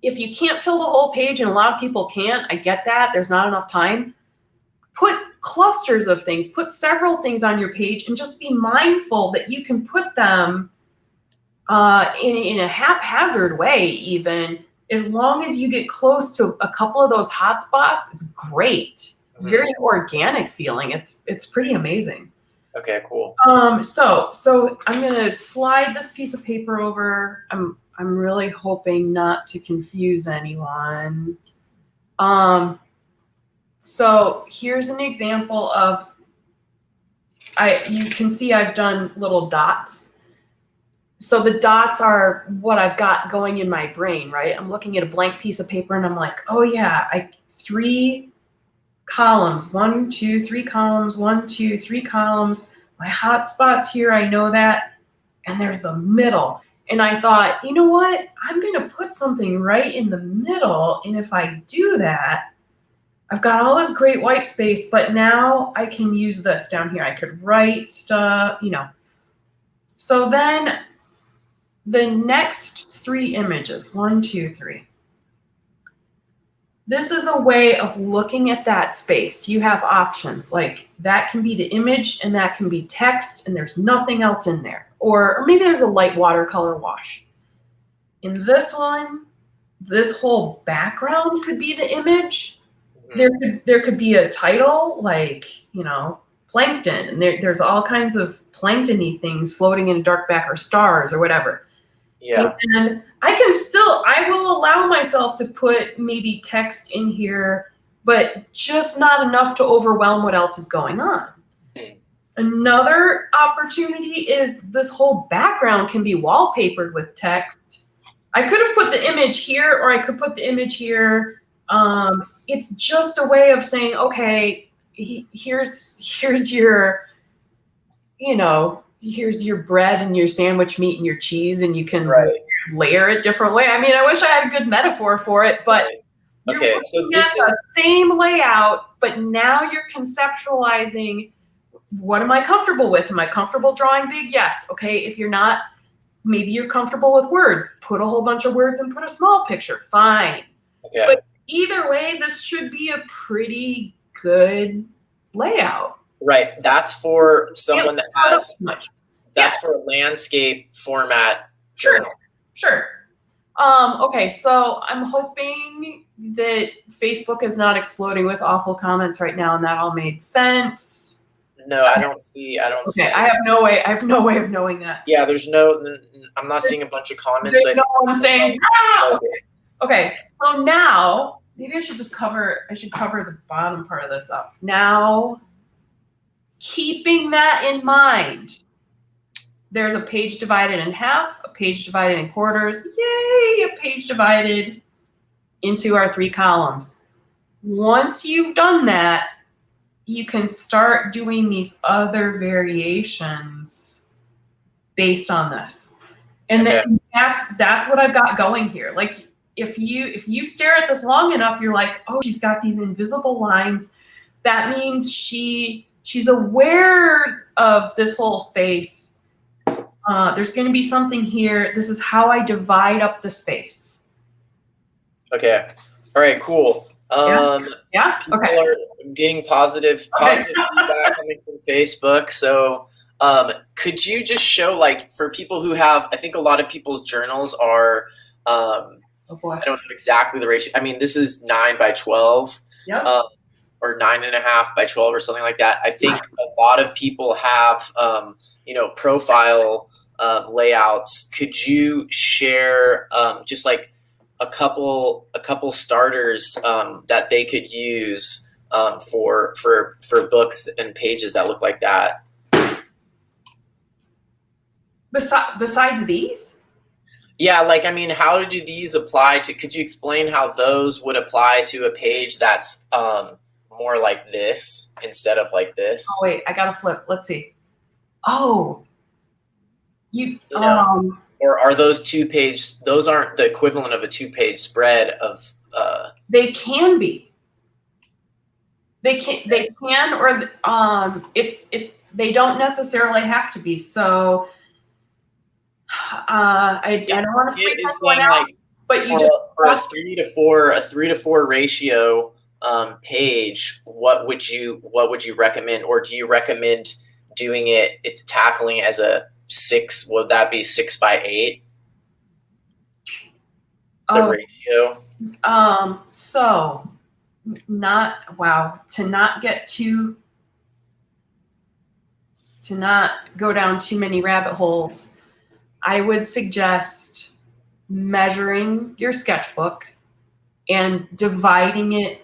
If you can't fill the whole page, and a lot of people can't, I get that. There's not enough time. Put clusters of things, put several things on your page, and just be mindful that you can put them in a haphazard way, even. As long as you get close to a couple of those hot spots, it's great. It's very organic feeling. It's pretty amazing. Okay, cool. So I'm gonna slide this piece of paper over. I'm really hoping not to confuse anyone. So here's an example of, you can see I've done little dots. So the dots are what I've got going in my brain, right? I'm looking at a blank piece of paper and I'm like, oh yeah, 3 columns, 1, 2, 3 columns, 1, 2, 3 columns. My hot spots here, I know that. And there's the middle. And I thought, you know what? I'm gonna put something right in the middle. And if I do that, I've got all this great white space, but now I can use this down here. I could write stuff, So then the next 3 images, 1, 2, 3. This is a way of looking at that space. You have options, like that can be the image and that can be text and there's nothing else in there. Or maybe there's a light watercolor wash. In this one, this whole background could be the image. There could be a title like, plankton, and there's all kinds of plankton-y things floating in a dark back, or stars or whatever. Yeah. And I will allow myself to put maybe text in here, but just not enough to overwhelm what else is going on. Another opportunity is this whole background can be wallpapered with text. I could have put the image here, or I could put the image here. It's just a way of saying, okay, here's your, here's your bread and your sandwich meat and your cheese, and you can layer it different way. I mean, I wish I had a good metaphor for it, but okay, so this is the same layout, but now you're conceptualizing, what am I comfortable with? Am I comfortable drawing big? Yes. Okay, if you're not, maybe you're comfortable with words. Put a whole bunch of words and put a small picture. Fine. Okay. But either way, this should be a pretty good layout. Right. That's for someone that has much. That's for a landscape format journal. Sure. Okay, so I'm hoping that Facebook is not exploding with awful comments right now, and that all made sense. No, I don't see. Okay, I have no way. I have no way of knowing that. Yeah, there's no. I'm not seeing a bunch of comments. There's no one saying. Ah! Okay. Okay, so now maybe I should just cover. I should cover the bottom part of this up. Now, keeping that in mind, there's a page divided in half, a page divided in quarters. Yay! A page divided into our 3 columns. Once you've done that, you can start doing these other variations based on this. And then that's what I've got going here. Like if you stare at this long enough, you're like, oh, she's got these invisible lines. That means she's aware of this whole space. There's going to be something here. This is how I divide up the space. Okay. All right. Cool. Yeah. Okay. Are getting positive feedback coming from Facebook. So, could you just show, like, for people who have, I think a lot of people's journals are, oh boy. I don't know exactly the ratio. I mean, this is 9 by 12. Yep. Or 9.5 by 12 or something like that. I think a lot of people have, profile layouts. Could you share just like a couple starters that they could use for books and pages that look like that? Besides these? Yeah, like, I mean, how do these apply to? Could you explain how those would apply to a page that's more like this instead of like this? Oh wait, I gotta flip. Let's see. Oh, or are those 2-page? Those aren't the equivalent of a 2-page spread of. They can be. They can, or they don't necessarily have to be. So, I don't want to freak anyone out, like, but you for a 3 to 4 ratio. Page, what would you recommend, or do you recommend doing it tackling as a 6? Would that be 6 by 8? The ratio. So to not go down too many rabbit holes, I would suggest measuring your sketchbook and dividing it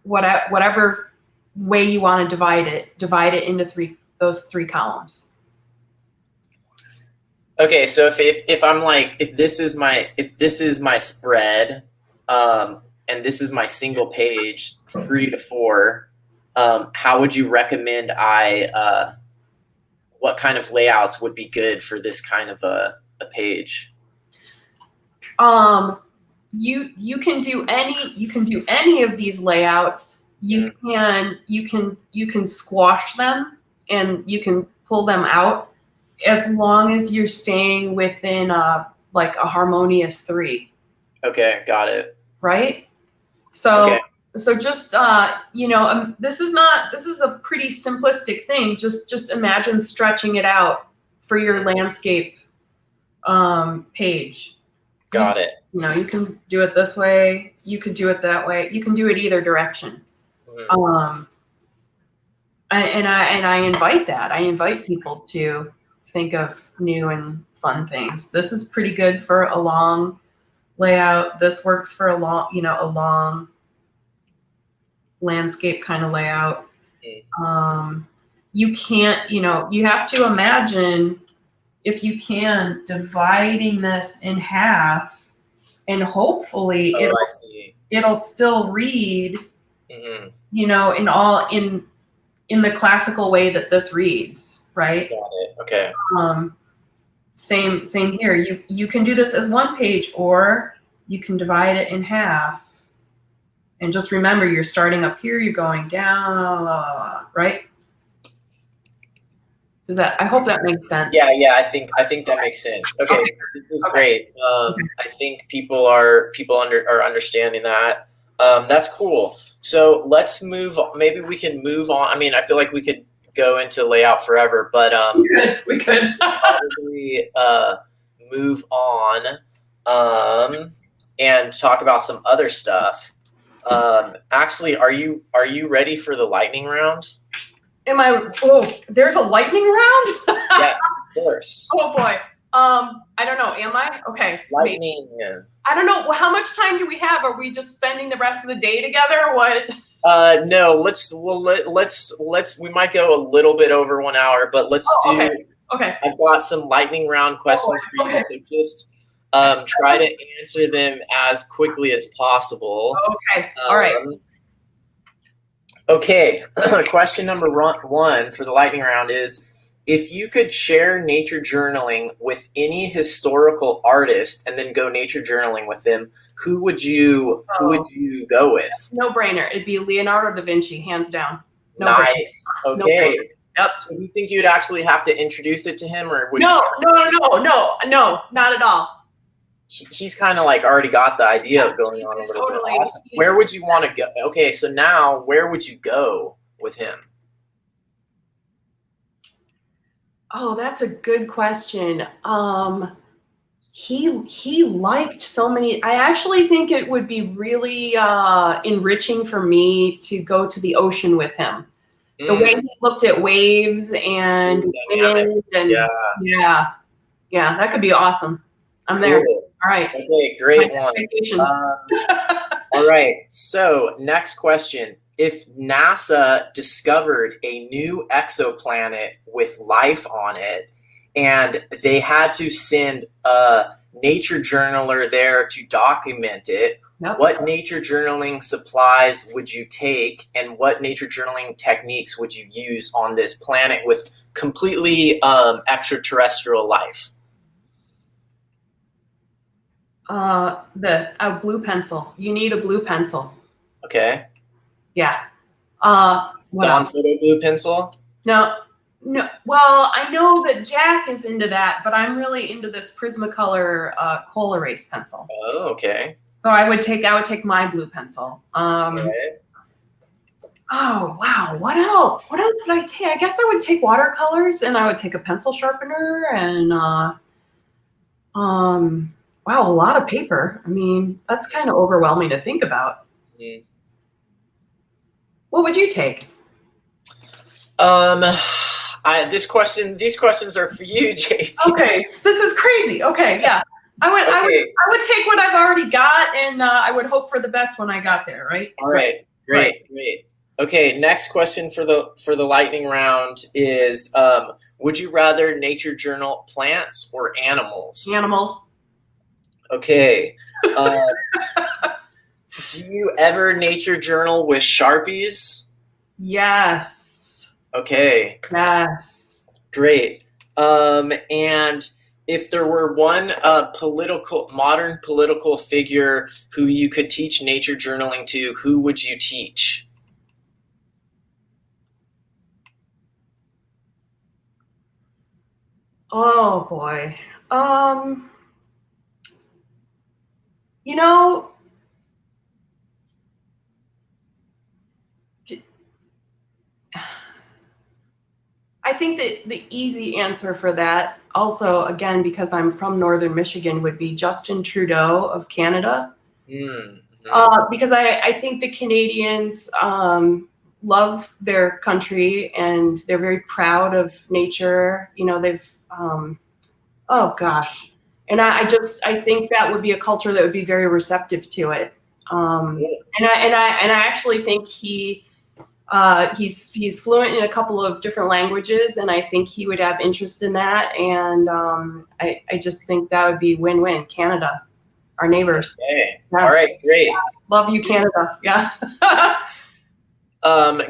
whatever way you want to divide it into those 3 columns. Okay, so if I'm like, if this is my spread, and this is my single page, 3 to 4, how would you recommend what kind of layouts would be good for this kind of a page? You can do any of these layouts. You can squash them and you can pull them out, as long as you're staying within like a harmonious 3. Okay, got it. Right? So just this is a pretty simplistic thing. Just imagine stretching it out for your landscape page. Got it. You can do it this way. You could do it that way. You can do it either direction. And I invite that. I invite people to think of new and fun things. This is pretty good for a long layout. This works for a long landscape kind of layout. You can't, you have to imagine, if you can, dividing this in half, and hopefully it'll still read, in the classical way that this reads, right? Got it. Okay. Same here. You can do this as 1 page, or you can divide it in half. And just remember, you're starting up here, you're going down, right? I hope that makes sense. Yeah, I think that makes sense. Okay, this is great. I think people are understanding that. That's cool. So let's move on. Maybe we can move on. I mean, I feel like we could go into layout forever, but we could probably move on and talk about some other stuff. Actually, are you ready for the lightning round? There's a lightning round? Yes, of course. Oh boy. I don't know. Am I? Okay. Lightning. Yeah. I don't know. Well, how much time do we have? Are we just spending the rest of the day together or what? No, let's we might go a little bit over 1 hour, but let's do. Okay. I've got some lightning round questions for you. So just try to answer them as quickly as possible. Okay. All right. Okay. Question number 1 for the lightning round is: if you could share nature journaling with any historical artist and then go nature journaling with them, who would you go with? No brainer. It'd be Leonardo da Vinci, hands down. No nice. Brainer. Okay. No yep. So do you think you'd actually have to introduce it to him, or would No, not at all. He's kind of like already got the idea of going on a little bit. Awesome. Where would you want to go? Okay, so now where would you go with him? Oh, that's a good question. He liked so many. I actually think it would be really enriching for me to go to the ocean with him. The way he looked at waves and wind and yeah, that could be awesome. I'm there. All right. Okay, great one. All right. So next question. If NASA discovered a new exoplanet with life on it, and they had to send a nature journaler there to document it, what nature journaling supplies would you take, and what nature journaling techniques would you use on this planet with completely extraterrestrial life? A blue pencil. You need a blue pencil. Okay. Yeah. Non-photo blue pencil? No. Well, I know that Jack is into that, but I'm really into this Prismacolor coal erase pencil. Oh, okay. So I would take my blue pencil. Okay. Oh wow. What else? What else would I take? I guess I would take watercolors, and I would take a pencil sharpener, and wow, a lot of paper. I mean, that's kind of overwhelming to think about. Mm. What would you take? These questions are for you, JP. Okay, this is crazy. Okay, yeah. I would take what I've already got, and I would hope for the best when I got there, right? All right. Great. Okay, next question for the lightning round is: would you rather nature journal plants or animals? Animals. Okay. Do you ever nature journal with Sharpies? Yes. Okay. Yes. Great. And if there were one modern political figure who you could teach nature journaling to, who would you teach? Oh boy. You know, I think that the easy answer for that, also, again, because I'm from Northern Michigan, would be Justin Trudeau of Canada. Mm-hmm. Because I think the Canadians love their country, and they're very proud of nature. You know, they've, oh gosh. And I think that would be a culture that would be very receptive to it. And I actually think he's fluent in a couple of different languages, and I think he would have interest in that. And I just think that would be win-win. Canada, our neighbors. Okay. Yeah. All right, great. Love you, Canada. Yeah.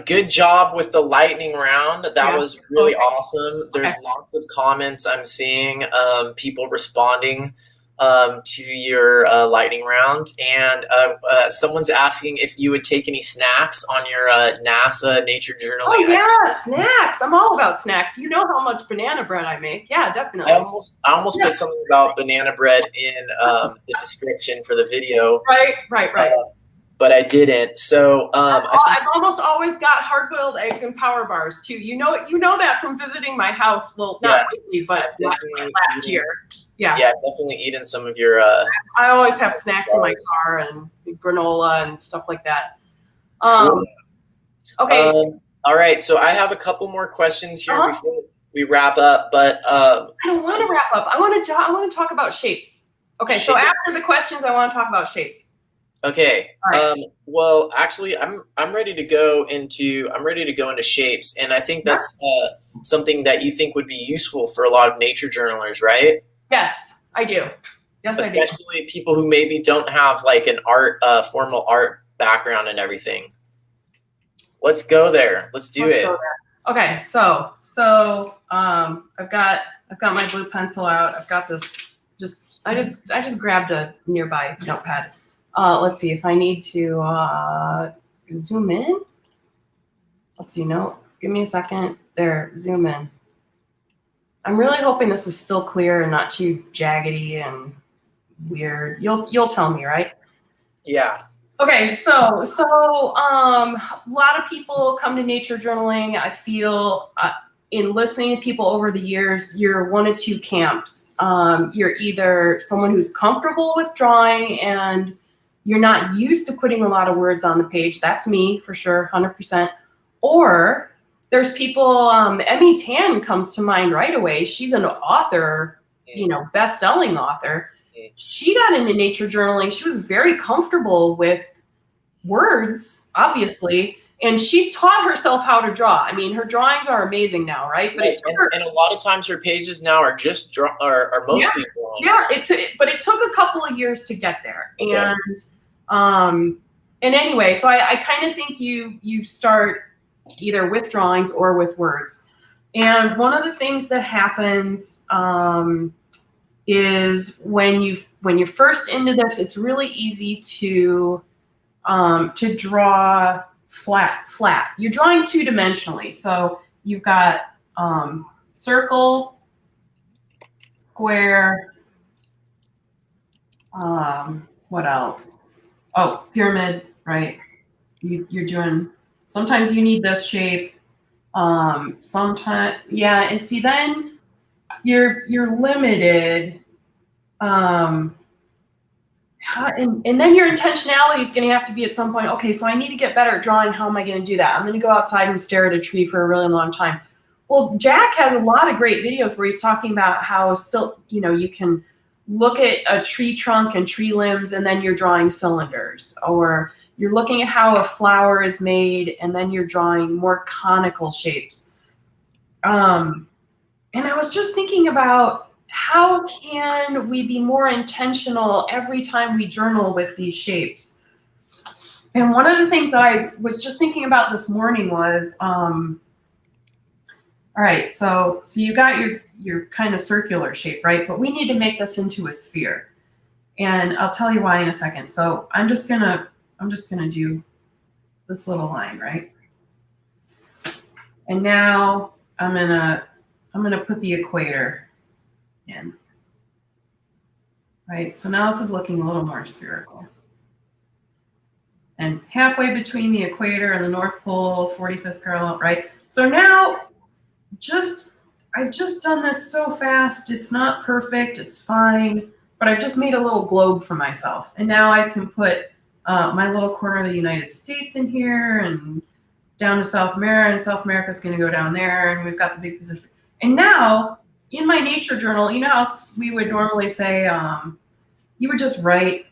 Good job with the lightning round. That was really awesome. There's lots of comments I'm seeing, people responding to your lightning round, and someone's asking if you would take any snacks on your NASA nature journaling. Oh yeah, snacks! I'm all about snacks. You know how much banana bread I make. Yeah, definitely. I almost put something about banana bread in the description for the video. Right. But I didn't. So I've almost always got hard-boiled eggs and power bars too. You know that from visiting my house. Well, not lately, but last year. Yeah, definitely eating some of your. I always have snacks in my car and granola and stuff like that. Cool. Okay. All right, so I have a couple more questions here Uh-huh. before we wrap up, but I don't want to wrap up. I want to talk about shapes. Okay, so after the questions, I want to talk about shapes. Okay. All right. Well, actually, I'm ready to go into shapes, and I think that's something that you think would be useful for a lot of nature journalers, right? Yes, I do. Yes, I do. Especially people who maybe don't have like an formal art background and everything. Let's go there. Let's do it. Go there. Okay, so I've got my blue pencil out. I've got this. I just grabbed a nearby notepad. Let's see if I need to zoom in. Let's see. No, give me a second. There, zoom in. I'm really hoping this is still clear and not too jaggedy and weird. You'll tell me, right? Yeah. Okay, so a lot of people come to nature journaling. I feel in listening to people over the years, you're one of two camps. You're either someone who's comfortable with drawing and you're not used to putting a lot of words on the page. That's me for sure, 100%. Or there's people, Emmy Tan comes to mind right away. She's an author, best-selling author. She got into nature journaling. She was very comfortable with words, obviously, and she's taught herself how to draw. I mean, her drawings are amazing now, right? But and a lot of times her pages now are just are mostly drawings. Yeah, but it took a couple of years to get there. Okay. And anyway, so I kind of think you start either with drawings or with words. And one of the things that happens is when you're first into this, it's really easy to draw flat. You're drawing two-dimensionally. So you've got circle, square, what else? Oh, pyramid, right? You're doing, sometimes you need this shape. Sometimes, yeah, and see then you're limited. And then your intentionality is going to have to be at some point, okay, so I need to get better at drawing. How am I going to do that? I'm going to go outside and stare at a tree for a really long time. Well, Jack has a lot of great videos where he's talking about how, you can look at a tree trunk and tree limbs and then you're drawing cylinders. Or you're looking at how a flower is made and then you're drawing more conical shapes. And I was just thinking about, how can we be more intentional every time we journal with these shapes? And one of the things that I was just thinking about this morning was, all right, so you got your kind of circular shape, right? But we need to make this into a sphere. And I'll tell you why in a second. So I'm just gonna do this little line, right? And now I'm gonna put the equator in. Right, so now this is looking a little more spherical. And halfway between the equator and the North Pole, 45th parallel, right? So now, I've just done this so fast. It's not perfect, it's fine, but I've just made a little globe for myself. And now I can put my little corner of the United States in here and down to South America, and South America's gonna go down there, and we've got the big Pacific. And now, in my nature journal, you know how we would normally say, you would just write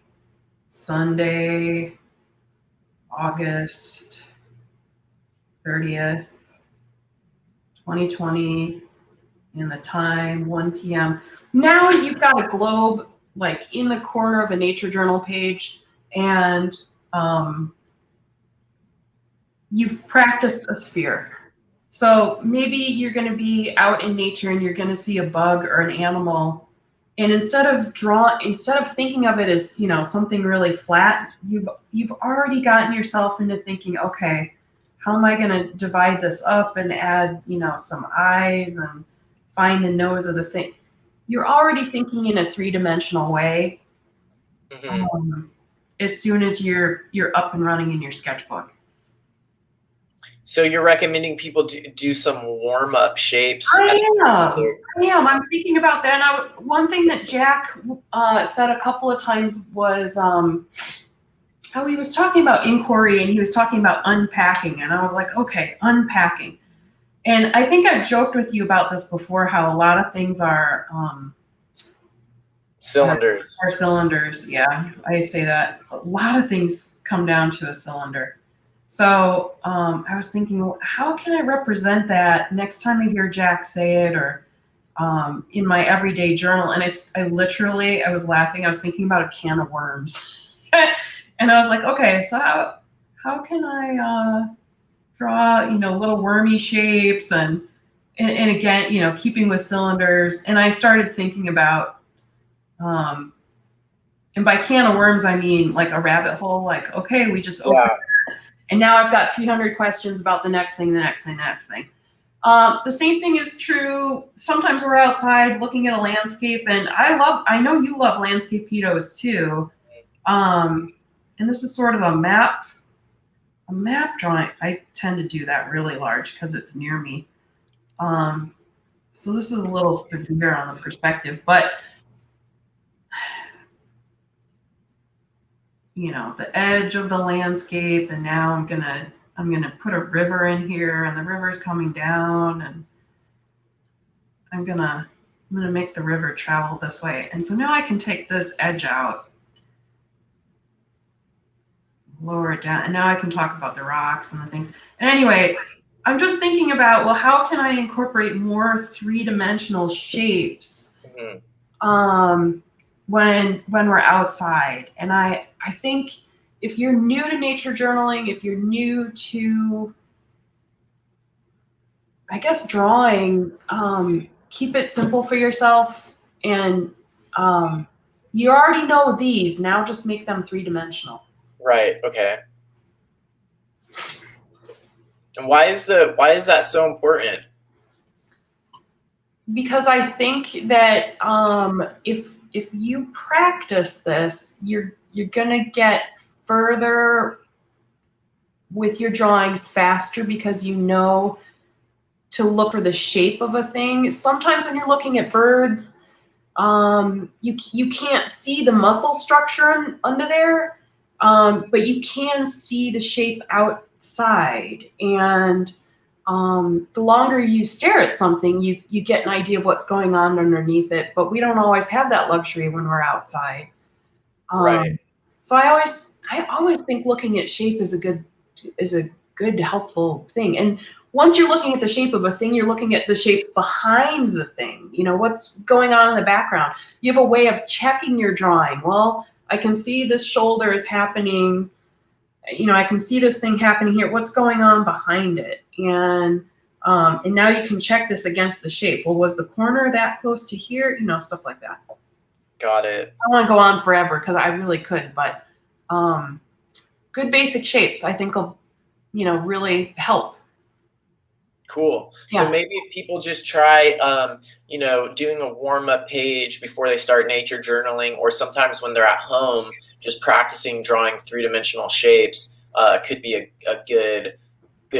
Sunday, August 30th, 2020, and the time, 1 p.m. Now you've got a globe like in the corner of a nature journal page, and you've practiced a sphere. So maybe you're going to be out in nature and you're going to see a bug or an animal, and instead of thinking of it as, something really flat, you've already gotten yourself into thinking, okay, how am I going to divide this up and add, some eyes and find the nose of the thing? You're already thinking in a three-dimensional way. Mm-hmm. As soon as you're up and running in your sketchbook. So you're recommending people do some warm-up shapes? I am. I'm thinking about that. One thing that Jack said a couple of times was, oh, he was talking about inquiry and he was talking about unpacking, and I was like, okay, unpacking. And I think I've joked with you about this before, how a lot of things are cylinders. Are cylinders, yeah. I say that. A lot of things come down to a cylinder. So I was thinking, well, how can I represent that next time I hear Jack say it, or in my everyday journal? And I was laughing. I was thinking about a can of worms. And I was like, okay, so how can I draw, little wormy shapes and again, keeping with cylinders. And I started thinking about, and by can of worms, I mean like a rabbit hole, like, okay, we just opened it, and now I've got 300 questions about the next thing, the next thing, the next thing. The same thing is true. Sometimes we're outside looking at a landscape, and I know you love landscape pedos too. And this is sort of a map drawing. I tend to do that really large because it's near me. So this is a little severe on the perspective, but the edge of the landscape, and now I'm gonna put a river in here, and the river is coming down, and I'm gonna make the river travel this way. And so now I can take this edge out, lower it down, and now I can talk about the rocks and the things. And anyway, I'm just thinking about, well, how can I incorporate more three-dimensional shapes when we're outside? And I think if you're new to nature journaling, if you're new to, I guess, drawing, keep it simple for yourself. And you already know these. Now just make them three-dimensional. Right. Okay. And why is that so important? Because I think that if you practice this, you're gonna get further with your drawings faster, because you know to look for the shape of a thing. Sometimes when you're looking at birds, you can't see the muscle structure under there, but you can see the shape outside. And the longer you stare at something, you get an idea of what's going on underneath it. But we don't always have that luxury when we're outside. Right. So I always think looking at shape is a good helpful thing. And once you're looking at the shape of a thing, you're looking at the shapes behind the thing. What's going on in the background. You have a way of checking your drawing. Well, I can see this shoulder is happening. I can see this thing happening here. What's going on behind it? And now you can check this against the shape. Well, was the corner that close to here? Stuff like that. Got it. I want to go on forever because I really could, but good basic shapes I think will, really help. Cool. Yeah. So maybe if people just try, doing a warm-up page before they start nature journaling, or sometimes when they're at home, just practicing drawing three-dimensional shapes could be a good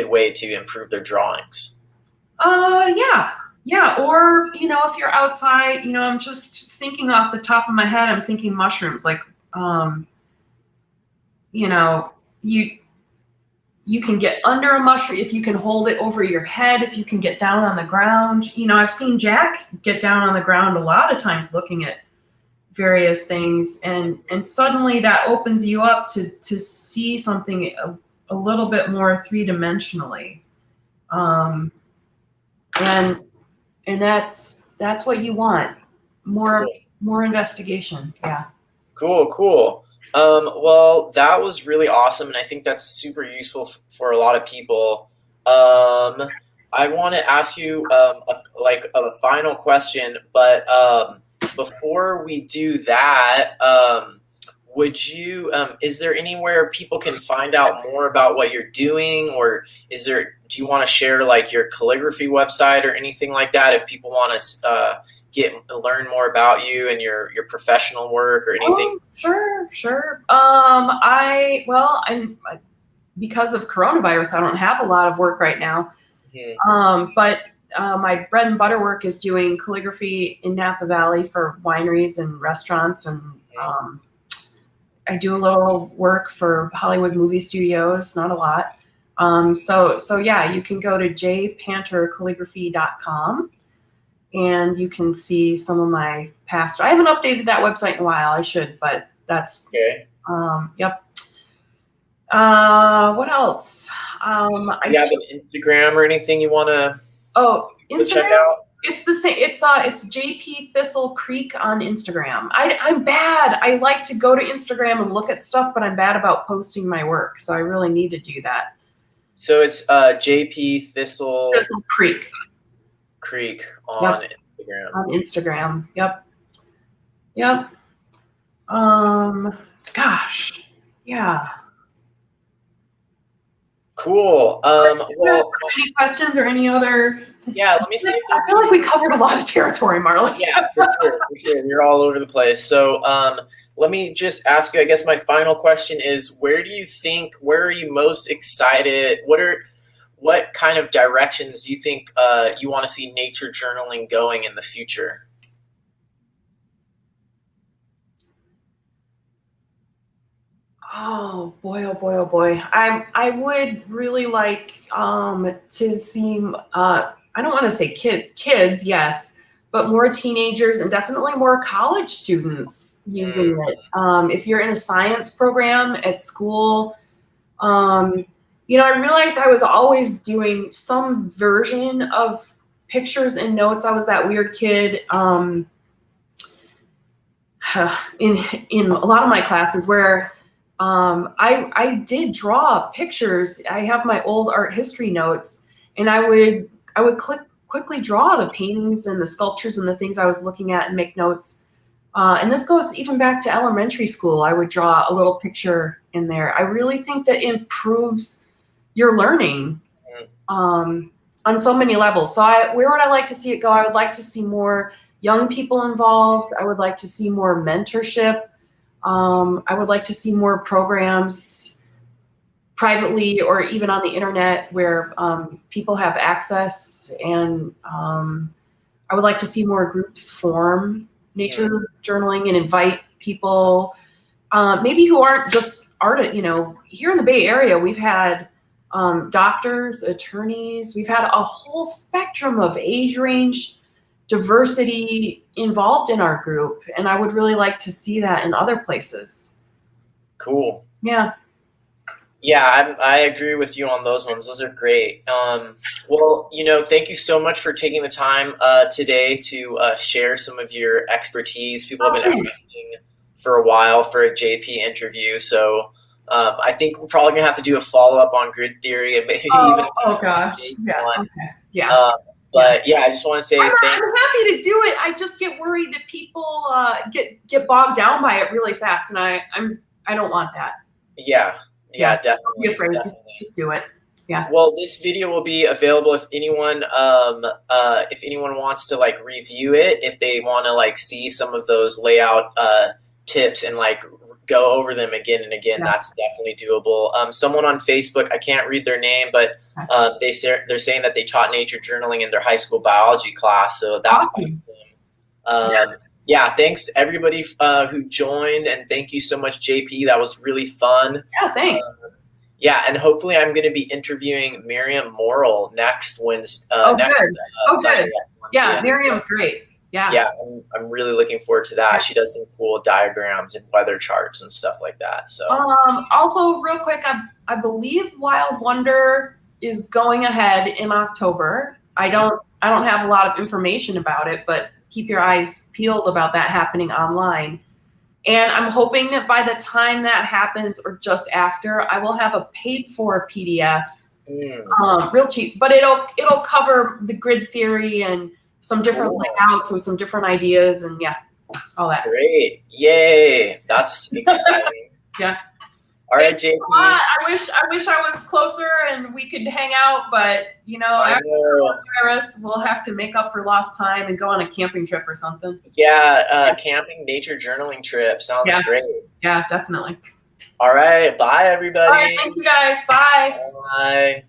way to improve their drawings. Yeah. Or, if you're outside, I'm just thinking off the top of my head, I'm thinking mushrooms, like, you can get under a mushroom if you can hold it over your head, if you can get down on the ground. I've seen Jack get down on the ground a lot of times looking at various things, and suddenly that opens you up to see something a little bit more three-dimensionally. And that's what you want. More investigation. Yeah. Cool. Well, that was really awesome, and I think that's super useful for a lot of people. I want to ask you a final question, but before we do that, would you? Is there anywhere people can find out more about what you're doing, or do you want to share like your calligraphy website or anything like that if people want to learn more about you and your professional work or anything? Oh, sure. I'm because of coronavirus, I don't have a lot of work right now. But my bread and butter work is doing calligraphy in Napa Valley for wineries and restaurants, and I do a little work for Hollywood movie studios, not a lot. So yeah, you can go to jpantercalligraphy.com and you can see some of my past. I haven't updated that website in a while. I should, but that's Okay. yep. What else? Do you have an Instagram or anything you want to check Instagram? out? It's the same. It's JP Thistle Creek on Instagram. I'm bad. I like to go to Instagram and look at stuff, but I'm bad about posting my work. So I really need to do that. So it's JP Thistle Creek on Instagram. On Instagram. Yep. Gosh. Yeah. Cool. Well, any questions or any other? Yeah, let me see. I feel like we covered a lot of territory, Marla. Yeah, for sure. You're all over the place. So let me just ask you, I guess my final question is, where are you most excited? What kind of directions do you think you want to see nature journaling going in the future? Oh boy, oh boy, oh boy. I would really like to see I don't want to say kids, yes, but more teenagers and definitely more college students using it. If you're in a science program at school, I realized I was always doing some version of pictures and notes. I was that weird kid in a lot of my classes where I did draw pictures. I have my old art history notes, and I would quickly draw the paintings and the sculptures and the things I was looking at and make notes. And this goes even back to elementary school. I would draw a little picture in there. I really think that improves your learning on so many levels. So where would I like to see it go? I would like to see more young people involved. I would like to see more mentorship. I would like to see more programs privately or even on the internet where people have access, and I would like to see more groups form nature journaling and invite people maybe who aren't just artists. Here in the Bay Area, we've had doctors, attorneys, we've had a whole spectrum of age range, diversity involved in our group, and I would really like to see that in other places. Cool. Yeah, I agree with you on those ones. Those are great. Well, thank you so much for taking the time today to share some of your expertise. People have been asking for a while for a JP interview, so I think we're probably gonna have to do a follow-up on grid theory and maybe even gosh, yeah, okay. But I just want to say I'm happy to do it. I just get worried that people get bogged down by it really fast, and I don't want that. Yeah, definitely. Don't be afraid. Just do it. Yeah. Well, this video will be available if anyone wants to review it, if they want to see some of those layout tips and go over them again and again. That's definitely doable. Someone on Facebook, I can't read their name, but they're saying that they taught nature journaling in their high school biology class, so that's awesome. Thanks everybody who joined, and thank you so much, JP. That was really fun. Yeah, thanks. And hopefully I'm going to be interviewing Miriam Morrill next Wednesday. Good. Yeah, Miriam's great. Yeah, I'm really looking forward to that. She does some cool diagrams and weather charts and stuff like that. So also real quick, I believe Wild Wonder is going ahead in October. I don't have a lot of information about it, but keep your eyes peeled about that happening online. And I'm hoping that by the time that happens or just after, I will have a paid for PDF, real cheap, but it'll cover the grid theory and some different layouts and some different ideas and all that. Great. Yay. That's exciting. Yeah. All right, JP. I wish I was closer and we could hang out, but after coronavirus, we'll have to make up for lost time and go on a camping trip or something. Camping nature journaling trip sounds great. Yeah, definitely. All right. Bye, everybody. All right. Thank you, guys. Bye. Bye.